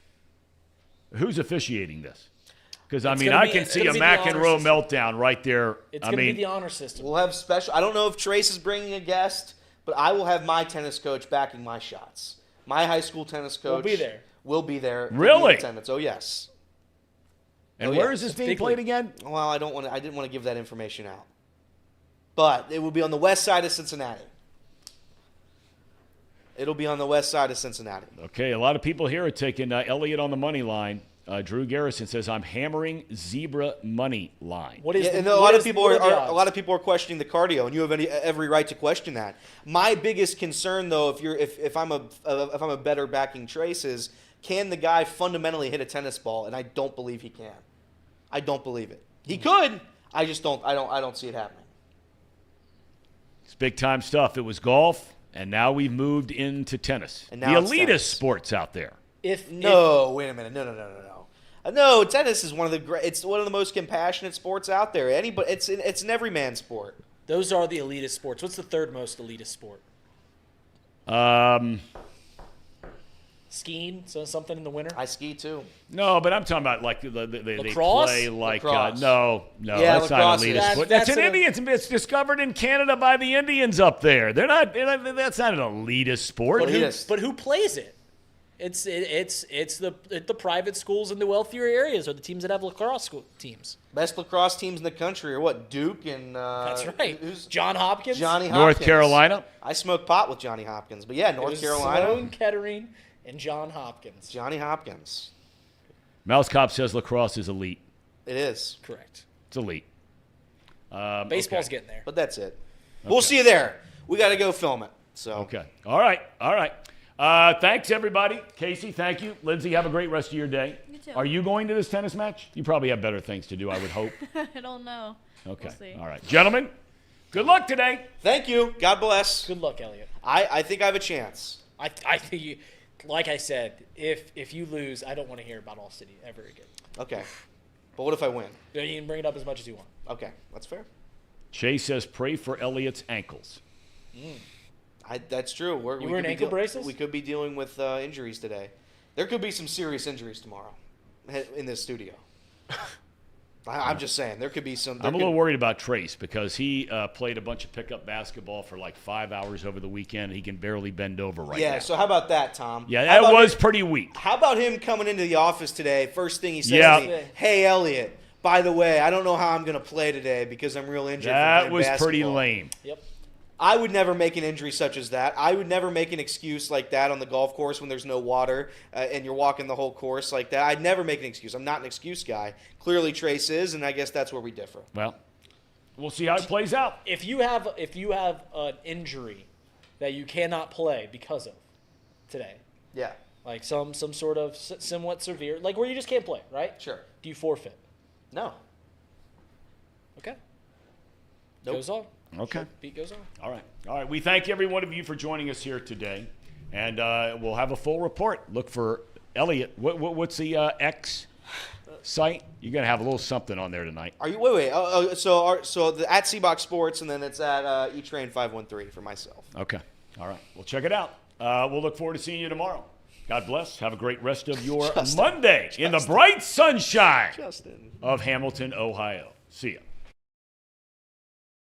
Who's officiating this? Because, I It's mean, gonna I be- can it's see gonna a be the honor McEnroe system. meltdown right there. It's I going to mean, be the honor system. We'll have special. I don't know if Trace is bringing a guest, but I will have my tennis coach backing my shots. My high school tennis coach Will be there. Will be there. to be in Really? attendance. Oh yes. and Oh, where yeah. is this It's being big played league. again? Well, I didn't want to give that information out. But it will be on the west side of Cincinnati. It'll be on the west side of Cincinnati. Okay, a lot of people here are taking Elliott on the money line. Drew Garrison says, I'm hammering zebra money line. What is Yeah, the, and a what lot of is- people what the are odds? a lot of people are questioning the cardio, and you have every right to question that. My biggest concern, though, if I'm a better backing Trace, is can the guy fundamentally hit a tennis ball? And I don't believe he can. I don't believe it. He could. I just don't. I don't see it happening. It's big time stuff. It was golf, and now we've moved into tennis. And The now it's elitist tennis. sports out there. No, wait a minute. No. No, tennis is one of the most compassionate sports out there. It's an everyman sport. Those are the elitist sports. What's the third most elitist sport? skiing, so something in the winter. I ski too. No, but I'm talking about like they Lacrosse? play like Lacrosse. No, Yeah, that's not lacrosse elitist. is- sport. That's That's an an- Indians. It's discovered in Canada by the Indians up there. They're not. That's not an elitist sport. Elitist. But who plays it? It's the private schools in the wealthier areas or the teams that have lacrosse school teams. Best lacrosse teams in the country are what? Duke and That's right. Who's John Hopkins. Johnny Hopkins. North Carolina. I smoked pot with Johnny Hopkins, but yeah, It North was Carolina. Sloan Kettering and John Hopkins. Johnny Hopkins. Mouse Cop says lacrosse is elite. It is, Correct. It's elite. Baseball's okay. getting there. but that's it. We'll see you there. We got to go film it. So Okay. All right. Thanks, everybody. Casey, thank you. Lindsay, have a great rest of your day. You too. Are you going to this tennis match? You probably have better things to do, I would hope. I don't know. Okay. We'll see. All right. Gentlemen, good luck today. thank you. God bless. Good luck, Elliot. I think I have a chance. I think you, like I said, if you lose, I don't want to hear about All City ever again. Okay. But what if I win? You can bring it up as much as you want. Okay, that's fair. Chase says pray for Elliot's ankles. That's true. You we wearing could be ankle braces? We could be dealing with injuries today. There could be some serious injuries tomorrow in this studio. I'm just saying. There could be some. I'm a little worried about Trace because he played a bunch of pickup basketball for like 5 hours over the weekend. He can barely bend over right now. Yeah, so how about that, Tom? Yeah, How that about was him- pretty weak. How about him coming into the office today? First thing he says Yeah. to me, "Hey, Elliot, by the way, I don't know how I'm going to play today because I'm real injured." from That playing was pretty basketball." lame. Yep. I would never make an injury such as that. I would never make an excuse like that on the golf course when there's no water and you're walking the whole course like that. I'd never make an excuse. I'm not an excuse guy. Clearly, Trace is, and I guess that's where we differ. Well, we'll see how it plays out. If you have an injury that you cannot play because of today, Yeah, like some sort of somewhat severe, like where you just can't play, right? sure. Do you forfeit? No. Okay. Nope. Goes on. Okay. Beat goes on. All right. We thank every one of you for joining us here today, and we'll have a full report. Look for Elliot. What's the X site? You're gonna have a little something on there tonight. Are you wait? So the at CBox Sports, and then it's at eTrain513 for myself. Okay. All right. We'll check it out. We'll look forward to seeing you tomorrow. God bless. Have a great rest of your Monday in the bright sunshine Justin. of Hamilton, Ohio. See ya.